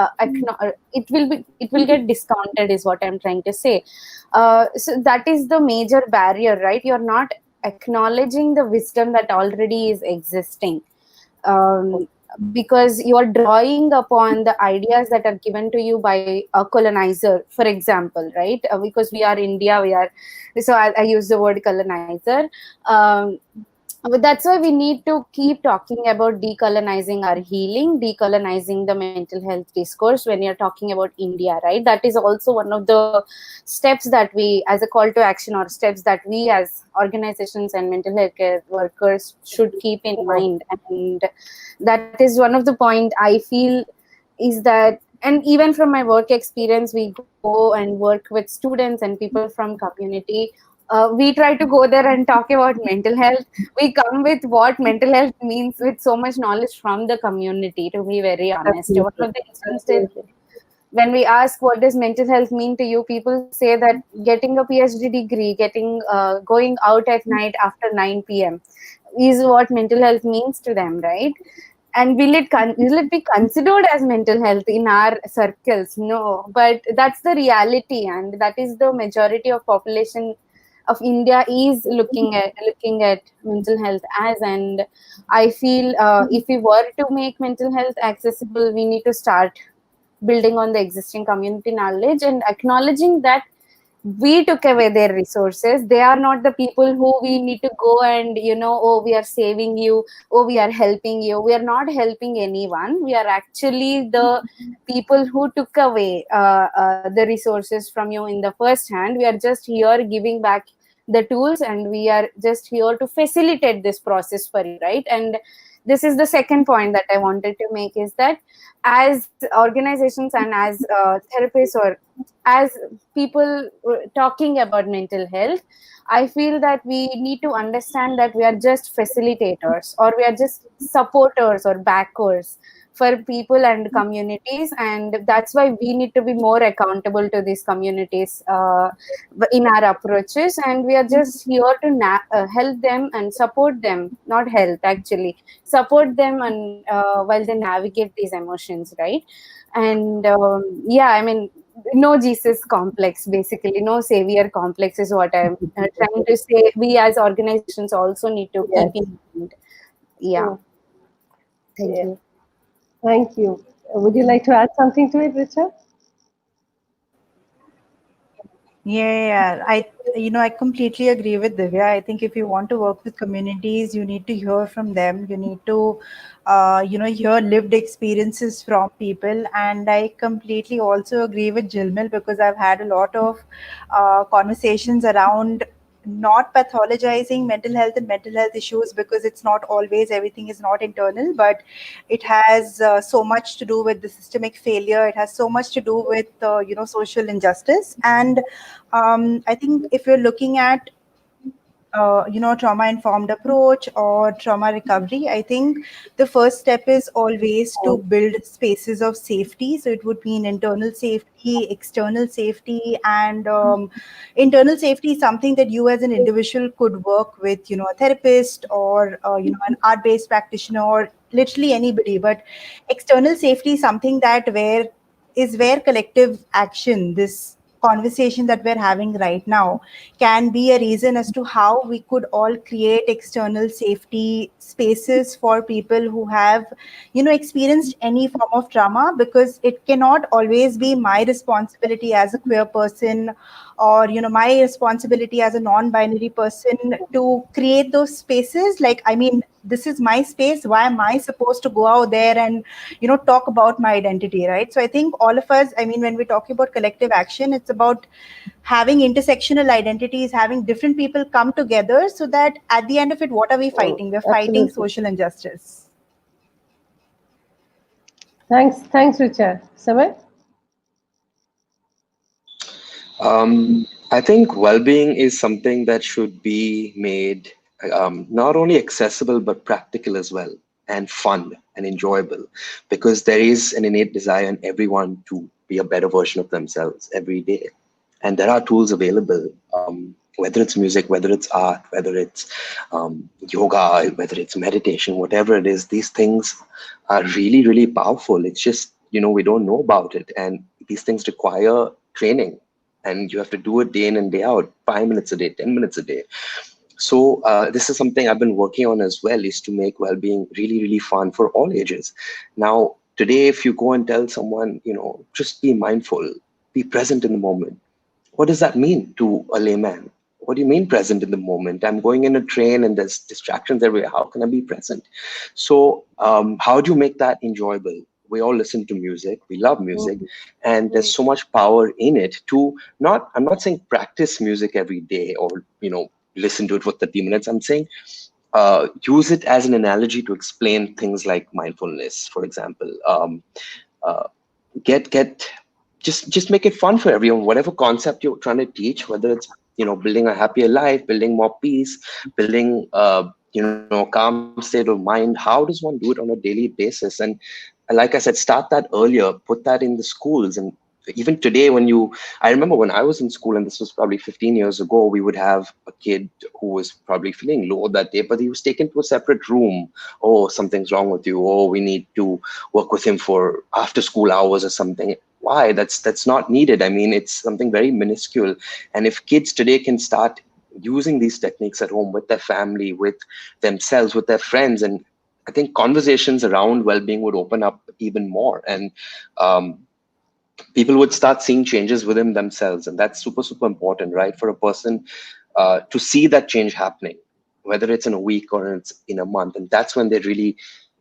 it will get discounted, is what I'm trying to say. So that is the major barrier, right? You're not acknowledging the wisdom that already is existing, because you are drawing upon the ideas that are given to you by a colonizer, for example, right? Because we are India, so I use the word colonizer. But that's why we need to keep talking about decolonizing our healing, decolonizing the mental health discourse when you're talking about India, right? That is also one of the steps that we, as a call to action, or steps that we as organizations and mental health care workers should keep in mind. And that is one of the point I feel is that, and even from my work experience, we go and work with students and people from community. We try to go there and talk about mental health. We come with what mental health means with so much knowledge from the community, to be very honest. One of the instances, when we ask what does mental health mean to you, people say that getting a PhD degree, going out at night after 9 p.m. is what mental health means to them, right? And will it be considered as mental health in our circles? No, but that's the reality, and that is the majority of population of India is looking at mental health as. And I feel if we were to make mental health accessible, we need to start building on the existing community knowledge and acknowledging that we took away their resources. They are not the people who we need to go and oh, we are saving you, oh, we are helping you. We are not helping anyone. We are actually the people who took away the resources from you in the first hand. We are just here giving back the tools, and we are just here to facilitate this process for you, right? And this is the second point that I wanted to make, is that as organizations and as therapists or as people talking about mental health, I feel that we need to understand that we are just facilitators, or we are just supporters or backers for people and communities, and that's why we need to be more accountable to these communities in our approaches. And we are just here to help them and support them, not help, actually support them, and while they navigate these emotions, right? And I mean, no Jesus complex, basically no savior complex is what I'm trying to say. We as organizations also need to keep in mind. Thank you. Thank you. Would you like to add something to it, Richard? Yeah, I completely agree with Divya. I think if you want to work with communities, you need to hear from them. You need to, hear lived experiences from people. And I completely also agree with Jilmil because I've had a lot of conversations around not pathologizing mental health issues, because it's not always everything is not internal, but it has so much to do with the systemic failure. It has so much to do with social injustice. And I think if you're looking at trauma informed approach or trauma recovery, I think the first step is always to build spaces of safety. So it would mean internal safety, external safety, and internal safety is something that you as an individual could work with, a therapist or an art based practitioner or literally anybody. But external safety is something that where collective action, this conversation that we're having right now, can be a reason as to how we could all create external safety spaces for people who have experienced any form of trauma, because it cannot always be my responsibility as a queer person, or my responsibility as a non-binary person to create those spaces. Like, I mean, this is my space. Why am I supposed to go out there and talk about my identity, right? So I think all of us, I mean, when we talk about collective action, it's about having intersectional identities, having different people come together, so that at the end of it, what are we fighting? We're fighting Absolutely. social injustice. Thanks, Richard. Samay? I think well-being is something that should be made not only accessible but practical as well, and fun and enjoyable, because there is an innate desire in everyone to be a better version of themselves every day, and there are tools available. Whether it's music, whether it's art, whether it's yoga, whether it's meditation, whatever it is, these things are really, really powerful. It's just, we don't know about it, and these things require training, and you have to do it day in and day out, 5 minutes a day, 10 minutes a day. So this is something I've been working on as well, is to make well-being really, really fun for all ages. Now, today, if you go and tell someone, just be mindful, be present in the moment, what does that mean to a layman? What do you mean present in the moment? I'm going in a train and there's distractions everywhere. How can I be present? So how do you make that enjoyable? We all listen to music. We love music. And there's so much power in it to I'm not saying practice music every day or, listen to it for 30 minutes. I'm saying use it as an analogy to explain things like mindfulness, for example. Just make it fun for everyone, whatever concept you're trying to teach, whether it's building a happier life, building more peace, building calm state of mind. How does one do it on a daily basis? And like I said, start that earlier, put that in the schools. And even today, I remember when I was in school, and this was probably 15 years ago, we would have a kid who was probably feeling low that day, but he was taken to a separate room. Oh, something's wrong with you. Oh, we need to work with him for after school hours or something. Why? That's not needed. I mean, it's something very minuscule. And if kids today can start using these techniques at home with their family, with themselves, with their friends, and I think conversations around well-being would open up even more, and people would start seeing changes within themselves. And that's super, super important, right? For a person to see that change happening, whether it's in a week or it's in a month. And that's when they really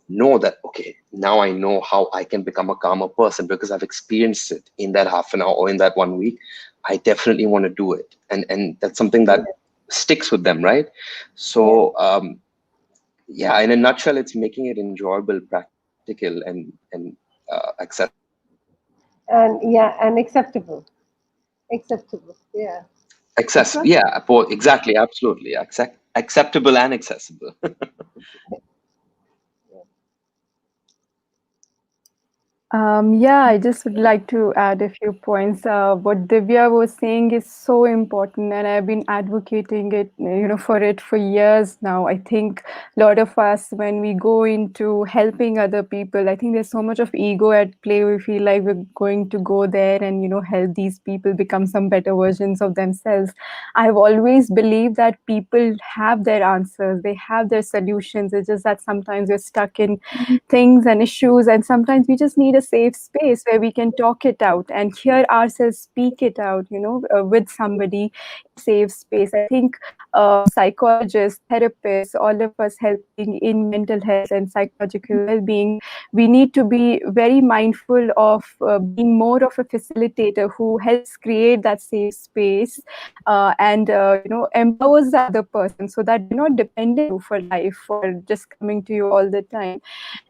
know that, okay, now I know how I can become a calmer person because I've experienced it in that half an hour or in that 1 week. I definitely want to do it. And that's something that sticks with them, right? So yeah, in a nutshell, it's making it enjoyable, practical, and accessible. And acceptable. Yeah. Accessible, yeah, both, exactly, absolutely. Acceptable and accessible. Yeah, I just would like to add a few points. What Divya was saying is so important, and I've been advocating it, for it for years now. I think a lot of us, when we go into helping other people, I think there's so much of ego at play. We feel like we're going to go there and, help these people become some better versions of themselves. I've always believed that people have their answers, they have their solutions. It's just that sometimes we're stuck in things and issues, and sometimes we just need a safe space where we can talk it out and hear ourselves speak it out, with somebody. Safe space. I think psychologists, therapists, all of us helping in mental health and psychological well-being, we need to be very mindful of being more of a facilitator who helps create that safe space, and empowers the other person so that they're not dependent on you for life, for just coming to you all the time.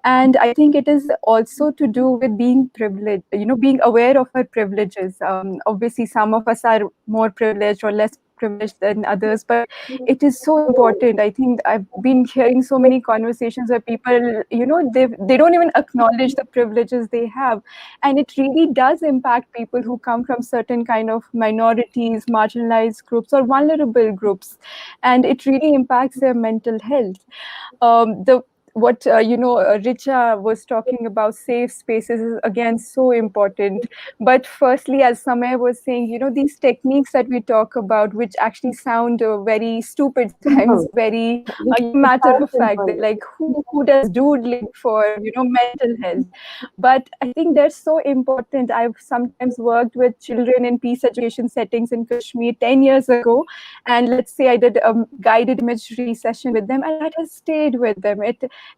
And I think it is also to do with being privileged, being aware of our privileges. Obviously some of us are more privileged or less privileged than others, but it is so important. I think I've been hearing so many conversations where people, they don't even acknowledge the privileges they have, and it really does impact people who come from certain kind of minorities, marginalized groups, or vulnerable groups, and it really impacts their mental health. The what Richa was talking about, safe spaces, is again so important. But firstly, as Samay was saying, these techniques that we talk about, which actually sound very stupid times, very matter of fact, they're like, who does doodling for mental health? But I think they're so important. I've sometimes worked with children in peace education settings in Kashmir 10 years ago, and let's say I did a guided imagery session with them, and that has stayed with them.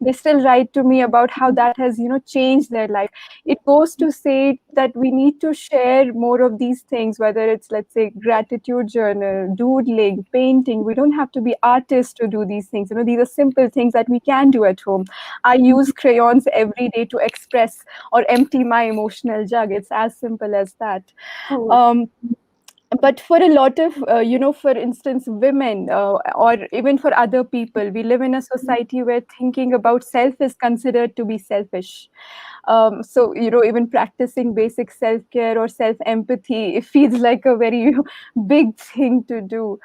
They still write to me about how that has changed their life. It goes to say that we need to share more of these things, whether it's, let's say, gratitude journal, doodling, painting. We don't have to be artists to do these things. These are simple things that we can do at home. I use crayons every day to express or empty my emotional jug. It's as simple as that. But for a lot of for instance, women, or even for other people, we live in a society where thinking about self is considered to be selfish. So even practicing basic self-care or self-empathy, it feels like a very big thing to do.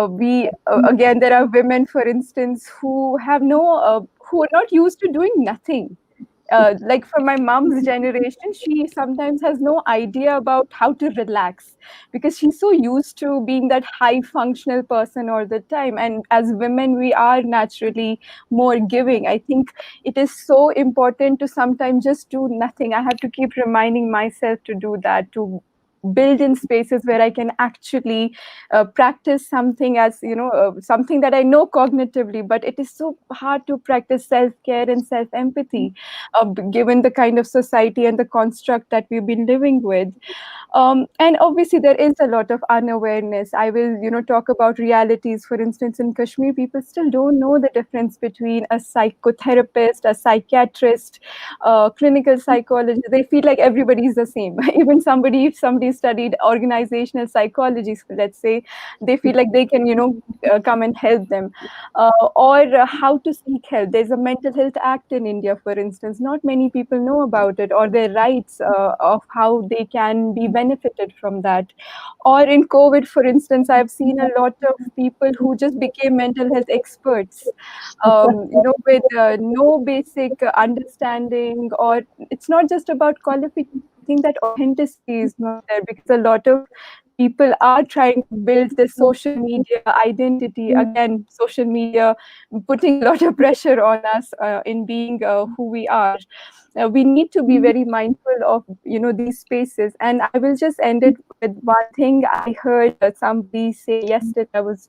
We Again, there are women, for instance, who have who are not used to doing nothing. Like for my mom's generation, she sometimes has no idea about how to relax because she's so used to being that high functional person all the time. And as women, we are naturally more giving. I think it is so important to sometimes just do nothing. I have to keep reminding myself to do that, to build in spaces where I can actually practice something, as something that I know cognitively, but it is so hard to practice self-care and self-empathy, given the kind of society and the construct that we've been living with. And obviously there is a lot of unawareness. I will talk about realities. For instance, in Kashmir, people still don't know the difference between a psychotherapist, a psychiatrist, clinical psychologist. They feel like everybody is the same. Even if somebody studied organizational psychology, let's say, they feel like they can come and help them. Or how to seek help. There's a mental health act in India, for instance. Not many people know about it, or their rights, of how they can be benefited from that. Or in COVID, for instance, I've seen a lot of people who just became mental health experts, with no basic understanding, or it's not just about qualification. I think that authenticity is not there because a lot of people are trying to build this social media identity. Again, social media putting a lot of pressure on us in being who we are. We need to be very mindful of these spaces. And I will just end it with one thing I heard somebody say yesterday. I was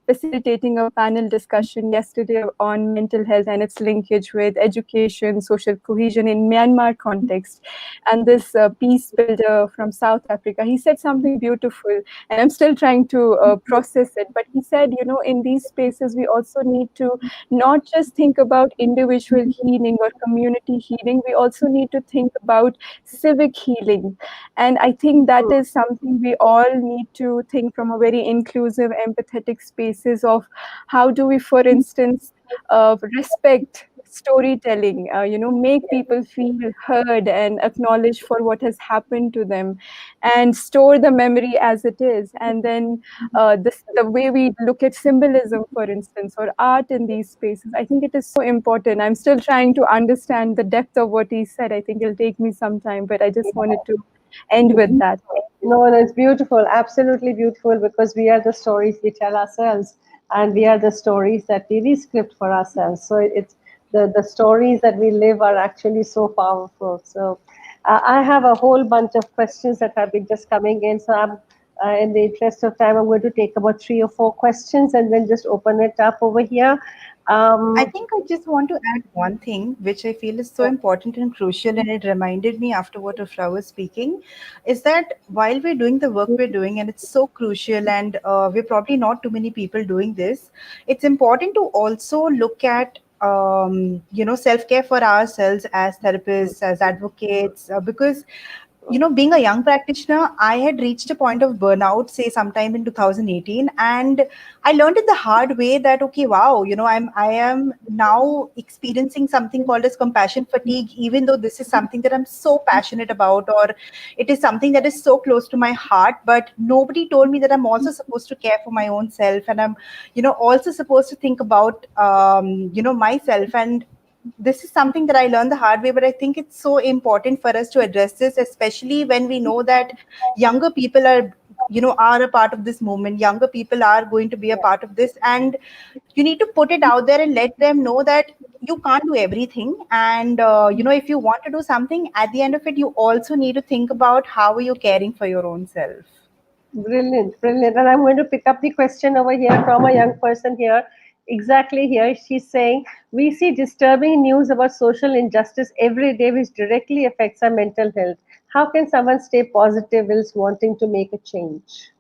facilitating a panel discussion yesterday on mental health and its linkage with education, social cohesion in Myanmar context. And this peace builder from South Africa, he said something beautiful, and I'm still trying to process it. But he said, in these spaces, we also need to not just think about individual healing or community healing, we also need to think about civic healing. And I think that is something we all need to think from a very inclusive, empathetic spaces of how do we, for instance, respect storytelling, make people feel heard and acknowledged for what has happened to them, and store the memory as it is. And then the way we look at symbolism, for instance, or art in these spaces, I think it is so important. I'm still trying to understand the depth of what he said. I think it'll take me some time, but I just wanted to end with that. No, it's beautiful, absolutely beautiful, because we are the stories we tell ourselves, and we are the stories that we re-script for ourselves. So it's the stories that we live are actually so powerful. So I have a whole bunch of questions that have been just coming in. So I'm, in the interest of time, I'm going to take about 3 or 4 questions and then just open it up over here. I think I just want to add one thing, which I feel is so important and crucial, and it reminded me after what Afra was speaking, is that while we're doing the work we're doing, and it's so crucial, and we're probably not too many people doing this, it's important to also look at self-care for ourselves as therapists, as advocates, because being a young practitioner, I had reached a point of burnout, say sometime in 2018, and I learned it the hard way that, okay, wow, I am now experiencing something called as compassion fatigue, even though this is something that I'm so passionate about, or it is something that is so close to my heart. But nobody told me that I'm also supposed to care for my own self, and I'm, also supposed to think about, myself. And this is something that I learned the hard way, but I think it's so important for us to address this, especially when we know that younger people are a part of this movement. Younger people are going to be a part of this, and you need to put it out there and let them know that you can't do everything. And if you want to do something, at the end of it, you also need to think about how are you caring for your own self. Brilliant, brilliant. And I'm going to pick up the question over here from a young person here. Exactly here. She's saying, we see disturbing news about social injustice every day, which directly affects our mental health. How can someone stay positive whilst wanting to make a change?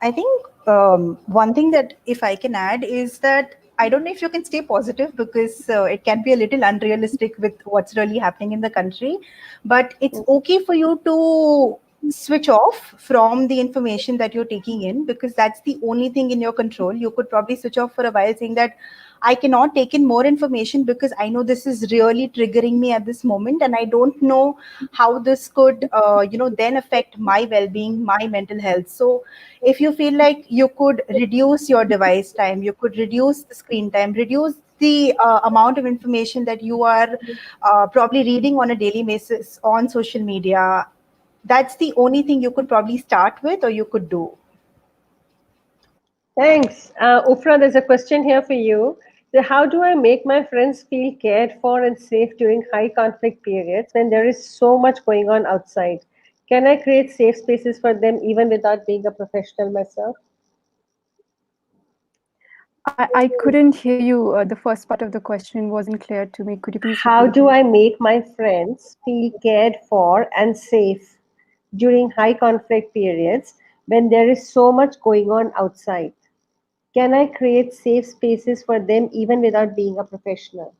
I think one thing that if I can add is that I don't know if you can stay positive, because it can be a little unrealistic with what's really happening in the country. But it's okay for you to switch off from the information that you're taking in, because that's the only thing in your control. You could probably switch off for a while, saying that I cannot take in more information because I know this is really triggering me at this moment, and I don't know how this could, then affect my well-being, my mental health. So if you feel like you could reduce your device time, you could reduce the screen time, reduce the amount of information that you are probably reading on a daily basis on social media, that's the only thing you could probably start with, or you could do. Thanks. Ufra, there's a question here for you. So how do I make my friends feel cared for and safe during high conflict periods when there is so much going on outside? Can I create safe spaces for them even without being a professional myself? I couldn't hear you. The first part of the question wasn't clear to me. Could you please How repeat do it? I make my friends feel cared for and safe during high conflict periods when there is so much going on outside? Can I create safe spaces for them even without being a professional?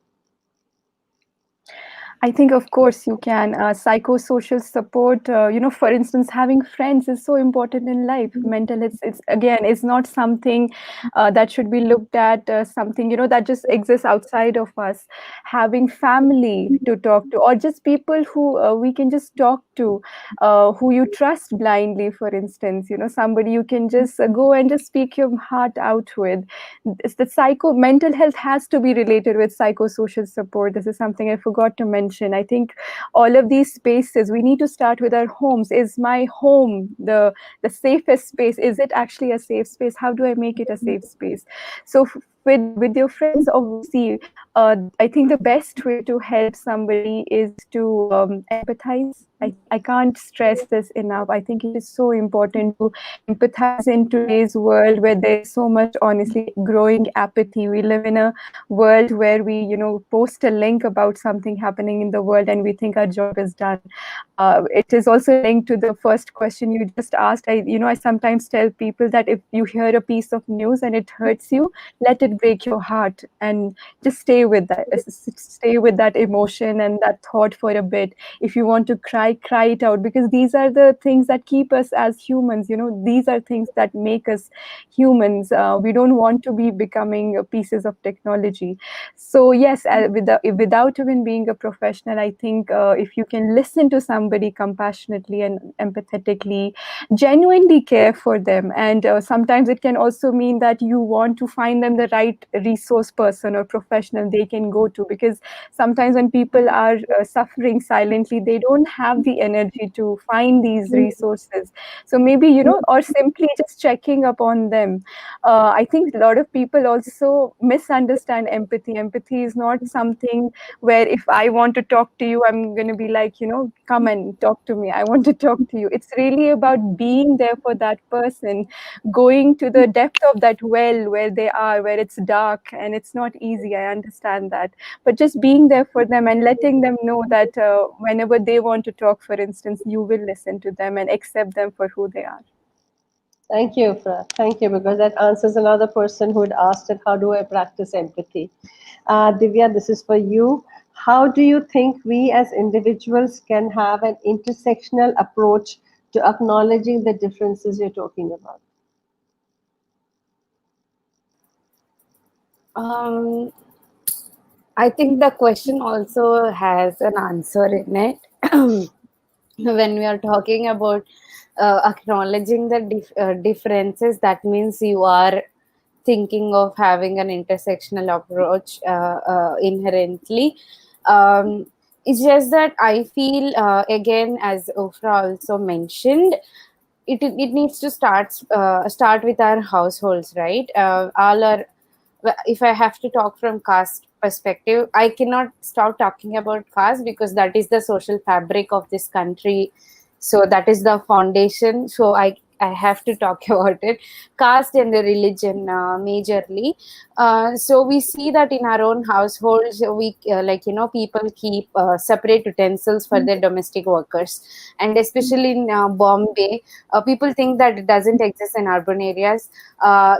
I think, of course, you can. Psychosocial support, for instance, having friends is so important in life. Mental, it's not something that should be looked at, something, that just exists outside of us. Having family to talk to, or just people who we can just talk to, who you trust blindly, for instance, somebody you can just go and just speak your heart out with. It's the mental health has to be related with psychosocial support. This is something I forgot to mention. I think all of these spaces, we need to start with our homes. Is my home the safest space? Is it actually a safe space? How do I make it a safe space? So with your friends, obviously, I think the best way to help somebody is to empathize. I can't stress this enough. I think it is so important to empathize in today's world where there's so much, honestly, growing apathy. We live in a world where we, post a link about something happening in the world and we think our job is done. It is also linked to the first question you just asked. I sometimes tell people that if you hear a piece of news and it hurts you, let it break your heart, and just stay with that emotion and that thought for a bit. If you want to cry it out, because these are the things that keep us as humans. These are things that make us humans. We don't want to be becoming pieces of technology. So yes, without even being a professional, I think if you can listen to somebody compassionately and empathetically, genuinely care for them, and sometimes it can also mean that you want to find them the right resource person or professional they can go to, because sometimes when people are suffering silently, they don't have the energy to find these resources. So maybe, or simply just checking up on them. I think a lot of people also misunderstand empathy. Empathy is not something where if I want to talk to you, I'm going to be like, come and talk to me. I want to talk to you. It's really about being there for that person, going to the depth of that well where they are, where it's dark and it's not easy. I understand that. But just being there for them and letting them know that whenever they want to talk, for instance, you will listen to them and accept them for who they are. Thank you, Fra. Thank you, because that answers another person who had asked it, how do I practice empathy? Divya, this is for you. How do you think we as individuals can have an intersectional approach to acknowledging the differences you're talking about? I think the question also has an answer in it. When we are talking about acknowledging the differences, that means you are thinking of having an intersectional approach inherently. It's just that I feel, again, as Ofra also mentioned, it needs to start with our households, right? All our If I have to talk from caste perspective, I cannot stop talking about caste because that is the social fabric of this country. So that is the foundation. So I have to talk about it. Caste and the religion, majorly. So we see that in our own households, we people keep separate utensils for their domestic workers, and especially in Bombay, people think that it doesn't exist in urban areas.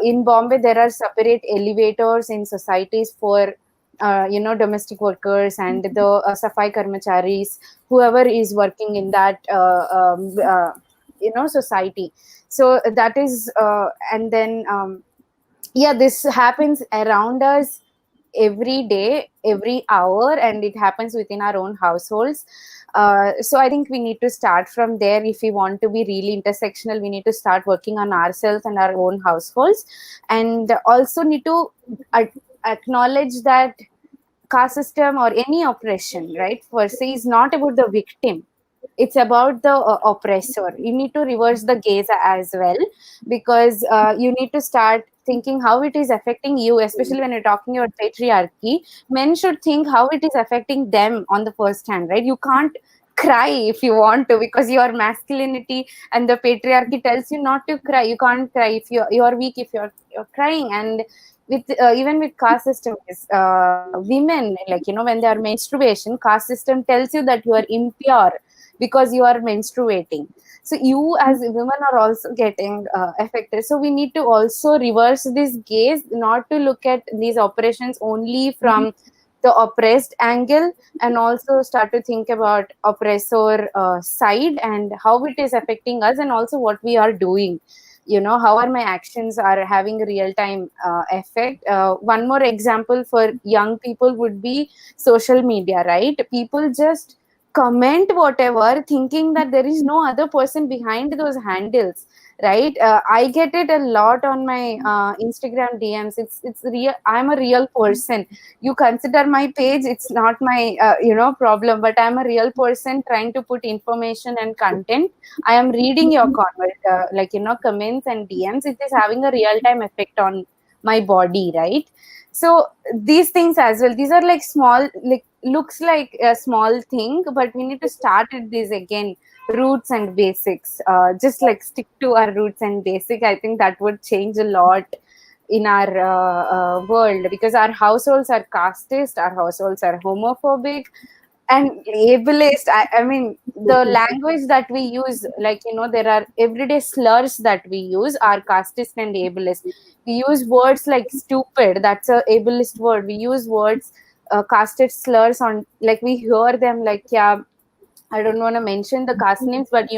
In Bombay, there are separate elevators in societies for domestic workers and the safai karmacharis, whoever is working in that society. So that is and then yeah, this happens around us every day, every hour, and it happens within our own households. So I think we need to start from there. If we want to be really intersectional, we need to start working on ourselves and our own households, and also need to acknowledge that caste system or any oppression, right, per se is not about the victim. It's about the oppressor. You need to reverse the gaze as well, because you need to start thinking how it is affecting you, especially when you're talking about patriarchy. Men should think how it is affecting them on the first hand, right? You can't cry if you want to, because your masculinity and the patriarchy tells you not to cry. You can't cry if you're weak, if you're crying. And with even with caste system, women, when they are menstruation, caste system tells you that you are impure because you are menstruating. So you as women are also getting affected. So we need to also reverse this gaze, not to look at these operations only from the oppressed angle, and also start to think about oppressor side and how it is affecting us, and also what we are doing. How are my actions are having a real time effect. One more example for young people would be social media, right? People just comment whatever, thinking that there is no other person behind those handles, right? I get it a lot on my Instagram DMs. It's real. I'm a real person. You consider my page, it's not my problem, but I'm a real person trying to put information and content. I am reading your comments and DMs. It is having a real time effect on my body, right? So these things as well, these are like small, like looks like a small thing, but we need to start at this again, roots and basics. Just like stick to our roots and basic. I think that would change a lot in our world, because our households are casteist, our households are homophobic. and ableist, I mean the language that we use, like, there are everyday slurs that we use are casteist and ableist. We use words like stupid, that's a ableist word. We use words, casteist slurs on, like, we hear them, like, yeah, I don't want to mention the caste names, but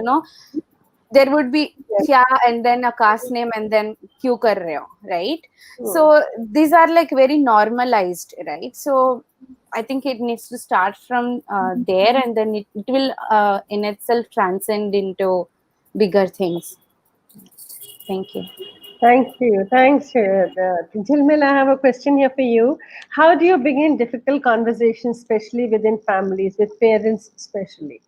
there would be kya and then a caste name and then kyu kar rahe ho, right? So these are like very normalized, right? So I think it needs to start from there, and then it will in itself transcend into bigger things. Thank you. Thank you. Thanks, Jilmil. I have a question here for you. How do you begin difficult conversations, especially within families, with parents especially?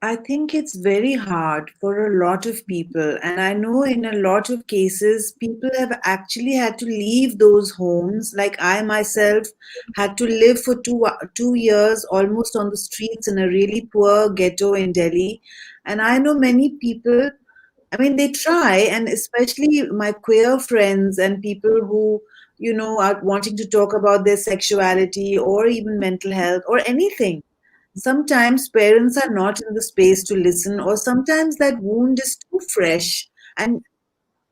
I think it's very hard for a lot of people. And I know in a lot of cases, people have actually had to leave those homes. Like I myself had to live for 2 years almost on the streets in a really poor ghetto in Delhi. And I know many people, I mean, they try, and especially my queer friends and people who, are wanting to talk about their sexuality or even mental health or anything. Sometimes parents are not in the space to listen, or sometimes that wound is too fresh. And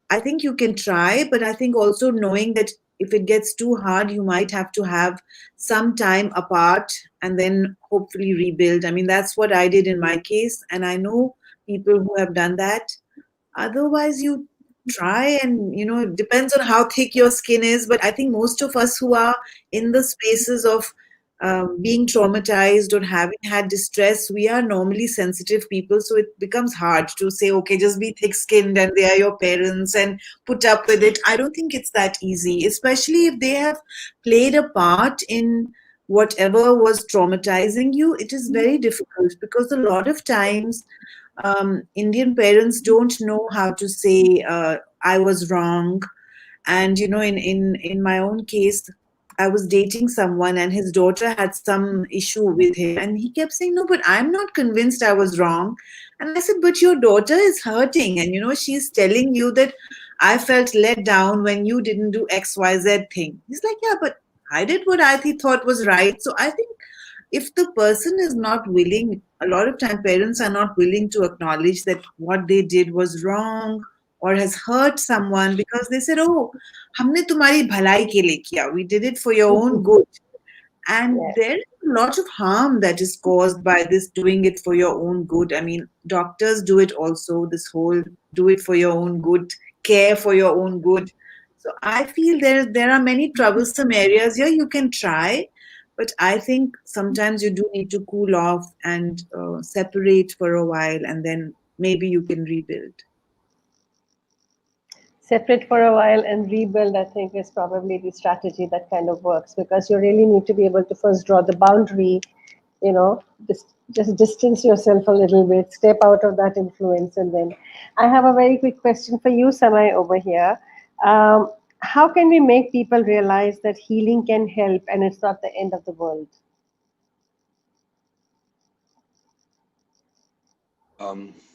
I think you can try, but I think also knowing that if it gets too hard, you might have to have some time apart and then hopefully rebuild. I mean, that's what I did in my case. And I know people who have done that. Otherwise, you try, and it depends on how thick your skin is. But I think most of us who are in the spaces of being traumatized or having had distress, we are normally sensitive people. So it becomes hard to say, okay, just be thick skinned and they are your parents and put up with it. I don't think it's that easy, especially if they have played a part in whatever was traumatizing you. It is very difficult because a lot of times Indian parents don't know how to say, I was wrong. And in my own case, I was dating someone and his daughter had some issue with him, and he kept saying, no, but I'm not convinced I was wrong. And I said, but your daughter is hurting, and she's telling you that I felt let down when you didn't do XYZ thing. He's like, yeah, but I did what I thought was right. So I think if the person is not willing, a lot of time parents are not willing to acknowledge that what they did was wrong or has hurt someone, because they said, oh, humne tumhari bhalai ke liye kiya, we did it for your own good. And there is a lot of harm that is caused by this doing it for your own good. I mean, doctors do it also, this whole do it for your own good, care for your own good. So I feel there are many troublesome areas here. You can try, but I think sometimes you do need to cool off and separate for a while, and then maybe you can rebuild. Separate for a while and rebuild, I think, is probably the strategy that kind of works, because you really need to be able to first draw the boundary, just distance yourself a little bit, step out of that influence. And then I have a very quick question for you, Samay, over here. How can we make people realize that healing can help and it's not the end of the world?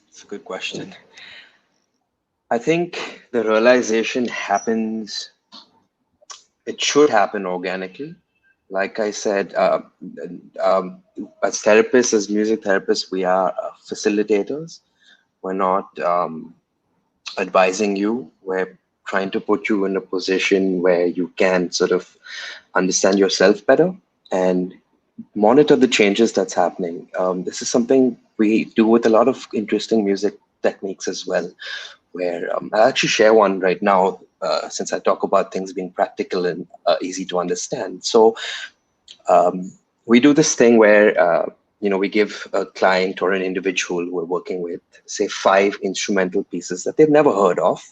It's a good question. I think the realization happens, it should happen organically. Like I said, as therapists, as music therapists, we are facilitators. We're not advising you. We're trying to put you in a position where you can sort of understand yourself better and monitor the changes that's happening. This is something we do with a lot of interesting music techniques as well, where I'll actually share one right now, since I talk about things being practical and easy to understand. So we do this thing where, we give a client or an individual we're working with, say, 5 instrumental pieces that they've never heard of.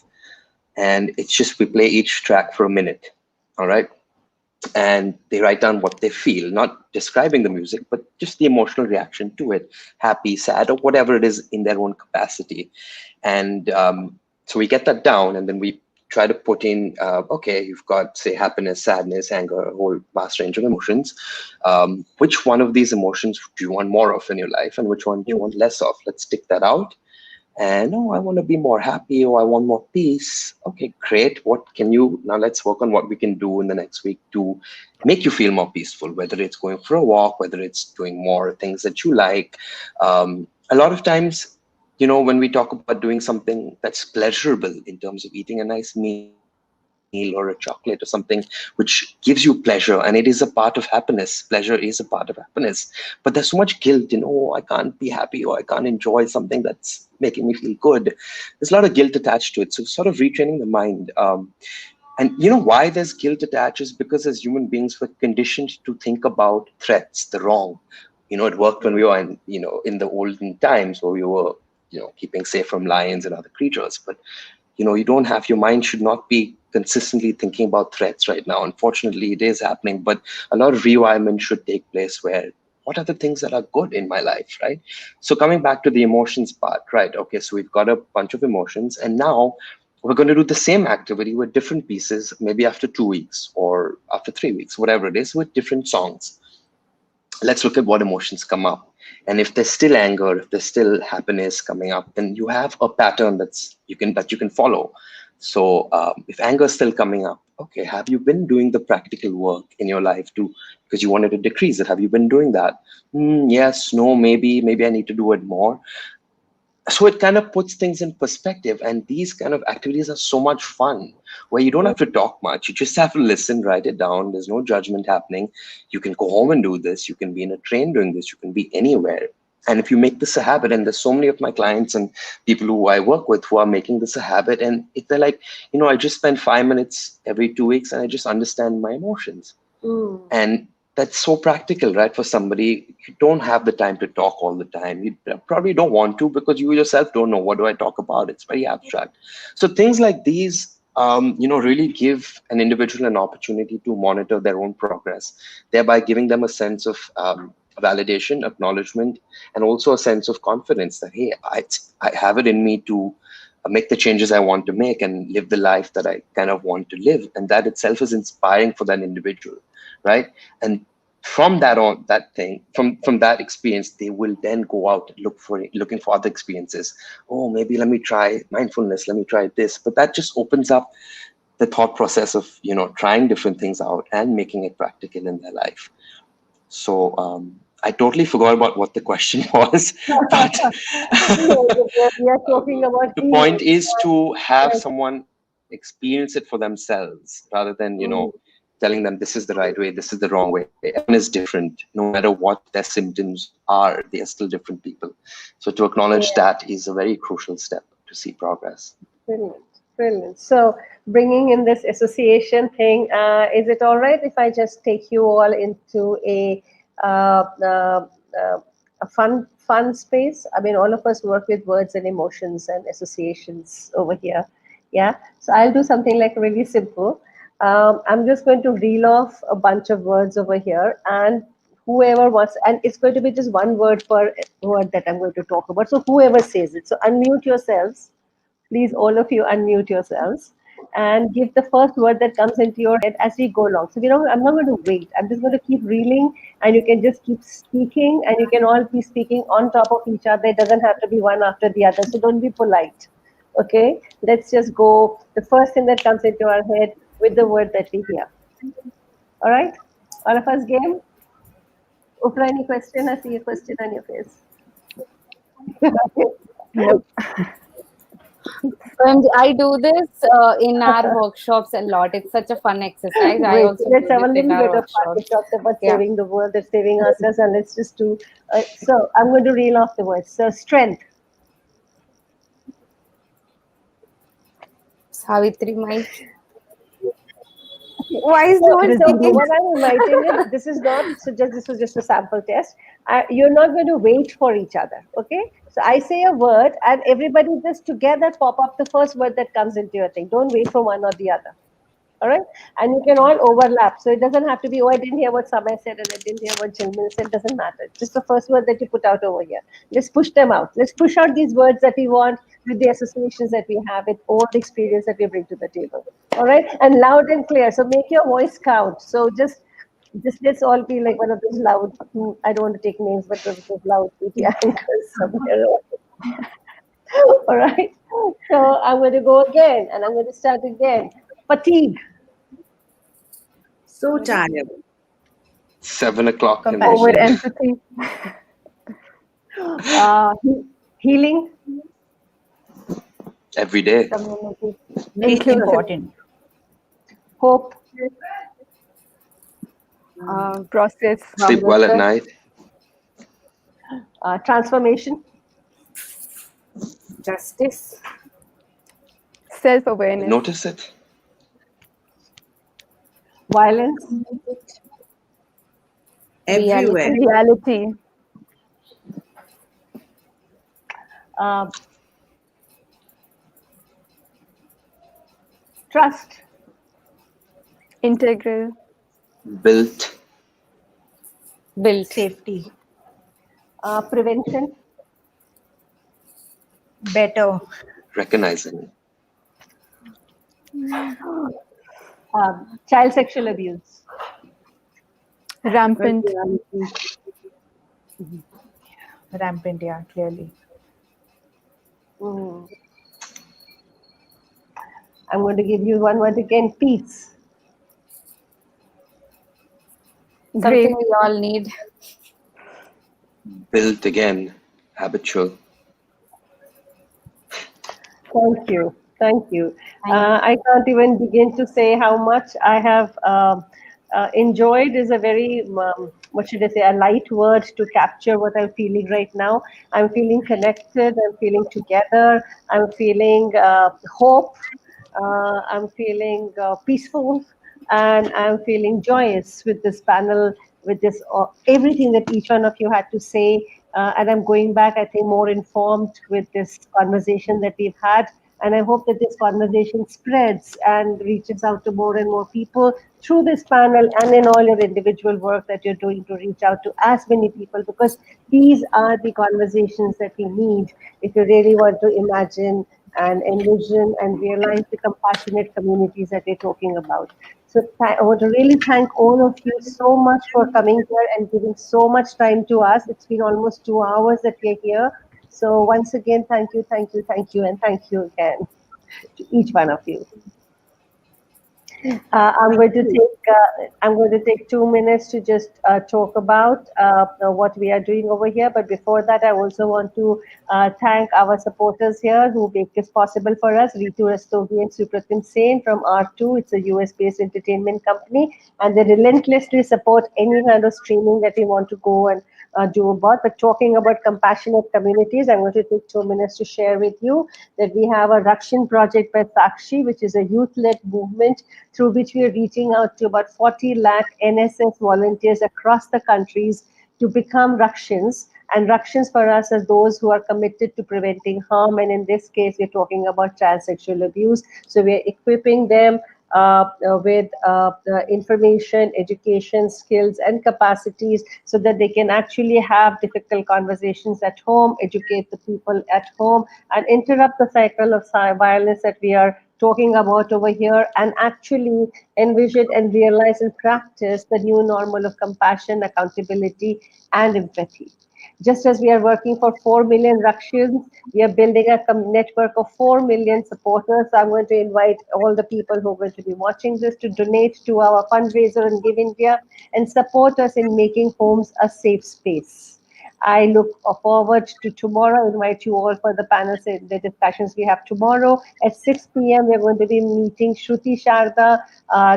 And it's just, we play each track for a minute, all right? And they write down what they feel, not describing the music, but just the emotional reaction to it, happy, sad, or whatever it is in their own capacity. And so we get that down, and then we try to put in, okay, you've got, say, happiness, sadness, anger, a whole vast range of emotions. Which one of these emotions do you want more of in your life, and which one do you want less of? Let's stick that out. and oh, I want to be more happy, or I want more peace. Okay, great. Now let's work on what we can do in the next week to make you feel more peaceful, whether it's going for a walk, whether it's doing more things that you like. A lot of times, when we talk about doing something that's pleasurable in terms of eating a nice meal or a chocolate or something which gives you pleasure, and it is a part of happiness. Pleasure is a part of happiness, but there's so much guilt oh, I can't be happy, or I can't enjoy something that's making me feel good. There's a lot of guilt attached to it, so sort of retraining the mind. And why there's guilt attached is because as human beings, we're conditioned to think about threats, the wrong. It worked when we were in the olden times where we were keeping safe from lions and other creatures, but your mind should not be consistently thinking about threats right now. Unfortunately, it is happening, but a lot of rewirement should take place where, what are the things that are good in my life, right? So coming back to the emotions part, right? Okay, so we've got a bunch of emotions, and now we're going to do the same activity with different pieces, maybe after 2 weeks or after 3 weeks, whatever it is, with different songs. Let's look at what emotions come up. And if there's still anger, if there's still happiness coming up, then you have a pattern that you can follow. So if anger is still coming up, okay, have you been doing the practical work in your life because you wanted to decrease it? Have you been doing that? Yes, no, maybe I need to do it more. So it kind of puts things in perspective, and these kind of activities are so much fun where you don't have to talk much. You just have to listen, write it down. There's no judgment happening. You can go home and do this. You can be in a train doing this. You can be anywhere. And if you make this a habit, and there's so many of my clients and people who I work with who are making this a habit, and if they're like, I just spend 5 minutes every 2 weeks and I just understand my emotions. And that's so practical, right? For somebody, you don't have the time to talk all the time. You probably don't want to, because you yourself don't know, what do I talk about? It's very abstract. So things like these, really give an individual an opportunity to monitor their own progress, thereby giving them a sense of validation, acknowledgement, and also a sense of confidence that, hey, I have it in me to make the changes I want to make and live the life that I kind of want to live. And that itself is inspiring for that individual, right? And from that from that experience, they will then go out and looking for other experiences. Oh, maybe let me try mindfulness, let me try this. But that just opens up the thought process of, trying different things out and making it practical in their life. So I totally forgot about what the question was. But we are talking about the point is to have someone experience it for themselves rather than, telling them this is the right way, this is the wrong way. Everyone is different. No matter what their symptoms are, they are still different people. So to acknowledge that is a very crucial step to see progress. Brilliant. So bringing in this association thing, is it all right if I just take you all into a fun space? I mean, all of us work with words and emotions and associations over here. Yeah. So I'll do something like really simple. I'm just going to reel off a bunch of words over here, and whoever wants, and it's going to be just one word per word that I'm going to talk about. So whoever says it. So unmute yourselves. Please, all of you, unmute yourselves and give the first word that comes into your head as we go along. So, I'm not going to wait. I'm just going to keep reeling, and you can just keep speaking, and you can all be speaking on top of each other. It doesn't have to be one after the other. So don't be polite. Okay? Let's just go. The first thing that comes into our head with the word that we hear. All right? All of us game? Upra, any question? I see a question on your face. Nope. And I do this in our workshops a lot. It's such a fun exercise. I also let's do have a this in little our bit of fun. We workshops. talked about saving the world, that's saving ourselves, and let's just do. So I'm going to reel off the words. So strength. Savitri, why is no one talking? What I'm inviting is, this is not, so this was just a sample test. You're not going to wait for each other, okay? So I say a word, and everybody just together pop up the first word that comes into your thing. Don't wait for one or the other. All right? And you can all overlap. So it doesn't have to be, oh, I didn't hear what Samay said and I didn't hear what Jilmin said. It doesn't matter. Just the first word that you put out over here. Let's push them out. Let's push out these words that we want with the associations that we have, with all the experience that we bring to the table. All right? And loud and clear. So make your voice count. So just let's all be like one of those loud, I don't want to take names, but those loud media anchors somewhere. All right. So I'm going to go again and I'm going to start again. Fatigue. So tired. 7 o'clock in the Over Compassion. evening. empathy. Healing. Every day. Community. Very Inclusive. important. Hope. Process. Sleep well at night. Transformation. Justice. Self-awareness. Notice it. Violence. Everywhere. Reality. Trust. Integral. Built. Built. Safety. Prevention. Better. Recognizing. Child sexual abuse. Rampant. Rampant, yeah, clearly. Mm. I'm going to give you one word again. Peace. Something Great. we all need. Built again. Habitual. Thank you. Thank you. Thank you. I can't even begin to say how much I have enjoyed. Is a very, what should I say, a light word to capture what I'm feeling right now. I'm feeling connected. I'm feeling together. I'm feeling hope. I'm feeling peaceful. And I'm feeling joyous with this panel, with this everything that each one of you had to say. And I'm going back, I think, more informed with this conversation that we've had. And I hope that this conversation spreads and reaches out to more and more people through this panel and in all your individual work that you're doing to reach out to as many people, because these are the conversations that we need if you really want to imagine and envision and realize the compassionate communities that we're talking about. So I want to really thank all of you so much for coming here and giving so much time to us. It's been almost 2 hours that we're here. So once again, thank you, thank you, thank you, and thank you again to each one of you. I'm going to take 2 minutes to just talk about what we are doing over here. But before that, I also want to thank our supporters here who make this possible for us. Ritu Rastogi and Supratim Sen from R2. It's a US-based entertainment company, and they relentlessly support any kind of streaming that we want to go and do about. But talking about compassionate communities, I'm going to take 2 minutes to share with you that we have a Rakshan project by Sakshi, which is a youth-led movement through which we are reaching out to about 40 lakh NSS volunteers across the countries to become Rakshans. And Rakshans for us are those who are committed to preventing harm. And in this case, we're talking about child sexual abuse. So we're equipping them with the information, education, skills, and capacities so that they can actually have difficult conversations at home, educate the people at home, and interrupt the cycle of violence that we are talking about over here, and actually envision and realize and practice the new normal of compassion, accountability, and empathy. Just as we are working for 4 million Rakshans, we are building a network of 4 million supporters. So I'm going to invite all the people who are going to be watching this to donate to our fundraiser and Give India and support us in making homes a safe space. I look forward to tomorrow. I invite you all for the panels and the discussions we have tomorrow. At 6 p.m., we're going to be meeting Shruti Sharda,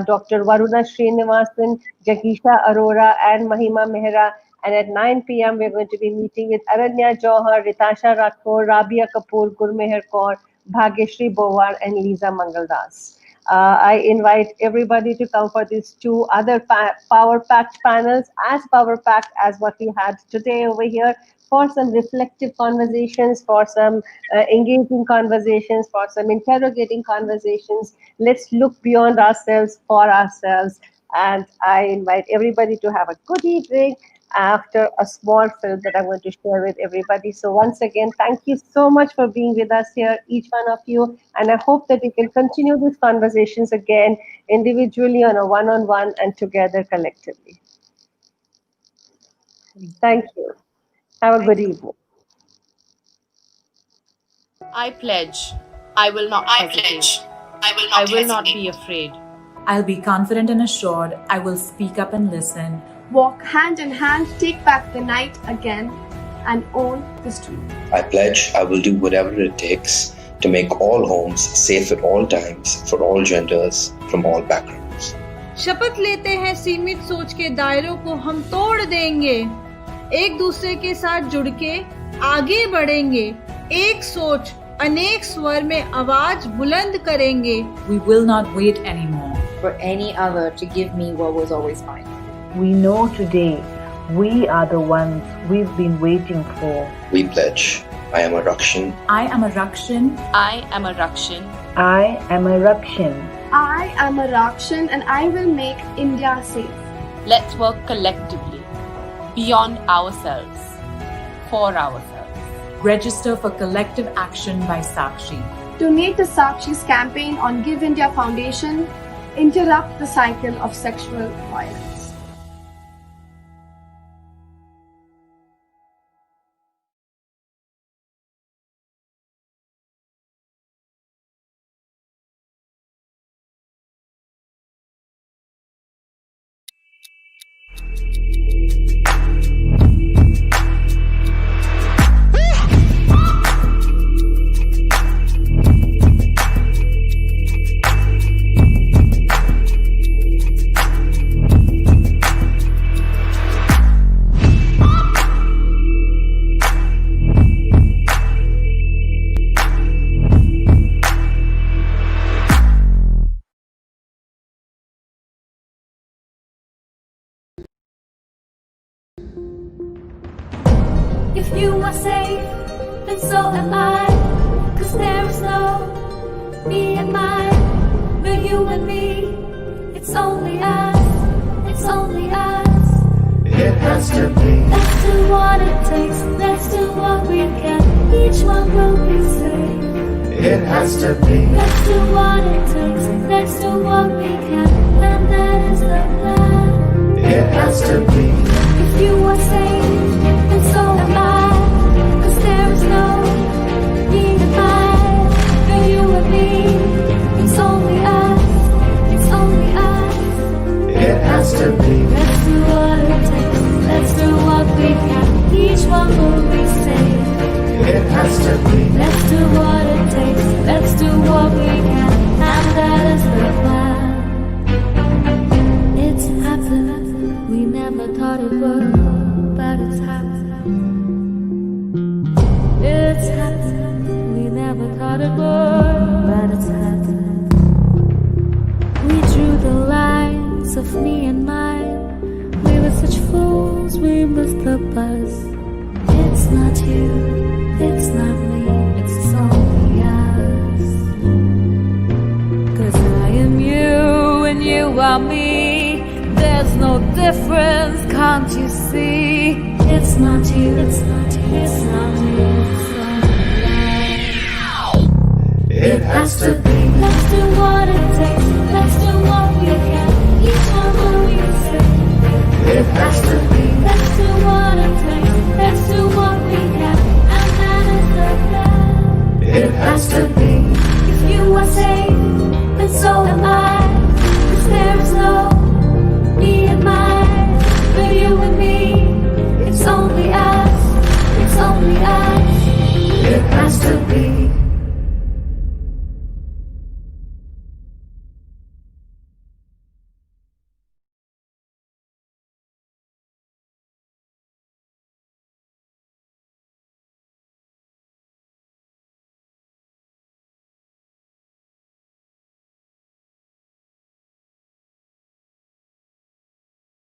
Dr. Varuna Srinivasan, Jagisha Arora, and Mahima Mehra. And at 9 p.m., we're going to be meeting with Aranya Johar, Ritasha Rathore, Rabia Kapoor, Gurmeher Kaur, Bhagyashri Bowar, and Lisa Mangaldas. I invite everybody to come for these 2 other power-packed panels, as power-packed as what we had today over here, for some reflective conversations, for some engaging conversations, for some interrogating conversations. Let's look beyond ourselves for ourselves. And I invite everybody to have a good evening after a small film that I'm going to share with everybody. So once again, thank you so much for being with us here, each one of you. And I hope that we can continue these conversations again, individually, on a one-on-one, and together collectively. Thank you. Have a good evening. I pledge. I will not hesitate. I will not be afraid. I'll be confident and assured. I will speak up and listen. Walk hand in hand, take back the night again, and own the street. I pledge I will do whatever it takes to make all homes safe at all times for all genders from all backgrounds. शपथ लेते हैं सीमित सोच के दायरों को हम तोड़ देंगे, एक दूसरे के साथ जुड़ के आगे बढ़ेंगे, एक सोच अनेक स्वर में आवाज बुलंद करेंगे. We will not wait anymore for any other to give me what was always mine. We know today we are the ones we've been waiting for. We pledge. I am a Rakshan. I am a Rakshan. I am a Rakshan. I am a Rakshan. I am a Rakshan and I will make India safe. Let's work collectively, beyond ourselves, for ourselves. Register for collective action by Sakshi. Donate to Sakshi's campaign on Give India Foundation. Interrupt the cycle of sexual violence. If you are safe, then so am I. 'Cause there is no me and mine, no you and me. It's only us, it's only us. It has to be. Let's do what it takes, let's do what we can. Each one will be safe. It has to be. Let's do what it takes, let's do what we can. And that is the plan. It has to be. If you are safe, then so am I. 'Cause there is no me and mine, no you and me. It's only us, it's only us. It has to be. Let's do what it takes, let's do what we can. Each one will be safe. It has to be. Let's do what it takes, let's do what we can. And that is the plan. It's happened, we never thought it would, but it's happened. It's happened, we never thought it would, but it's happened. We drew the lines of me and mine. We were such fools, we missed the bus. It's not you, it's not me, it's only us. 'Cause I am you and you are me. There's no difference, can't you see? It's not you, it's not you, it's not me, it's only us. It has to be. Let's do what it takes, let's do what we can. Each one will be safe. It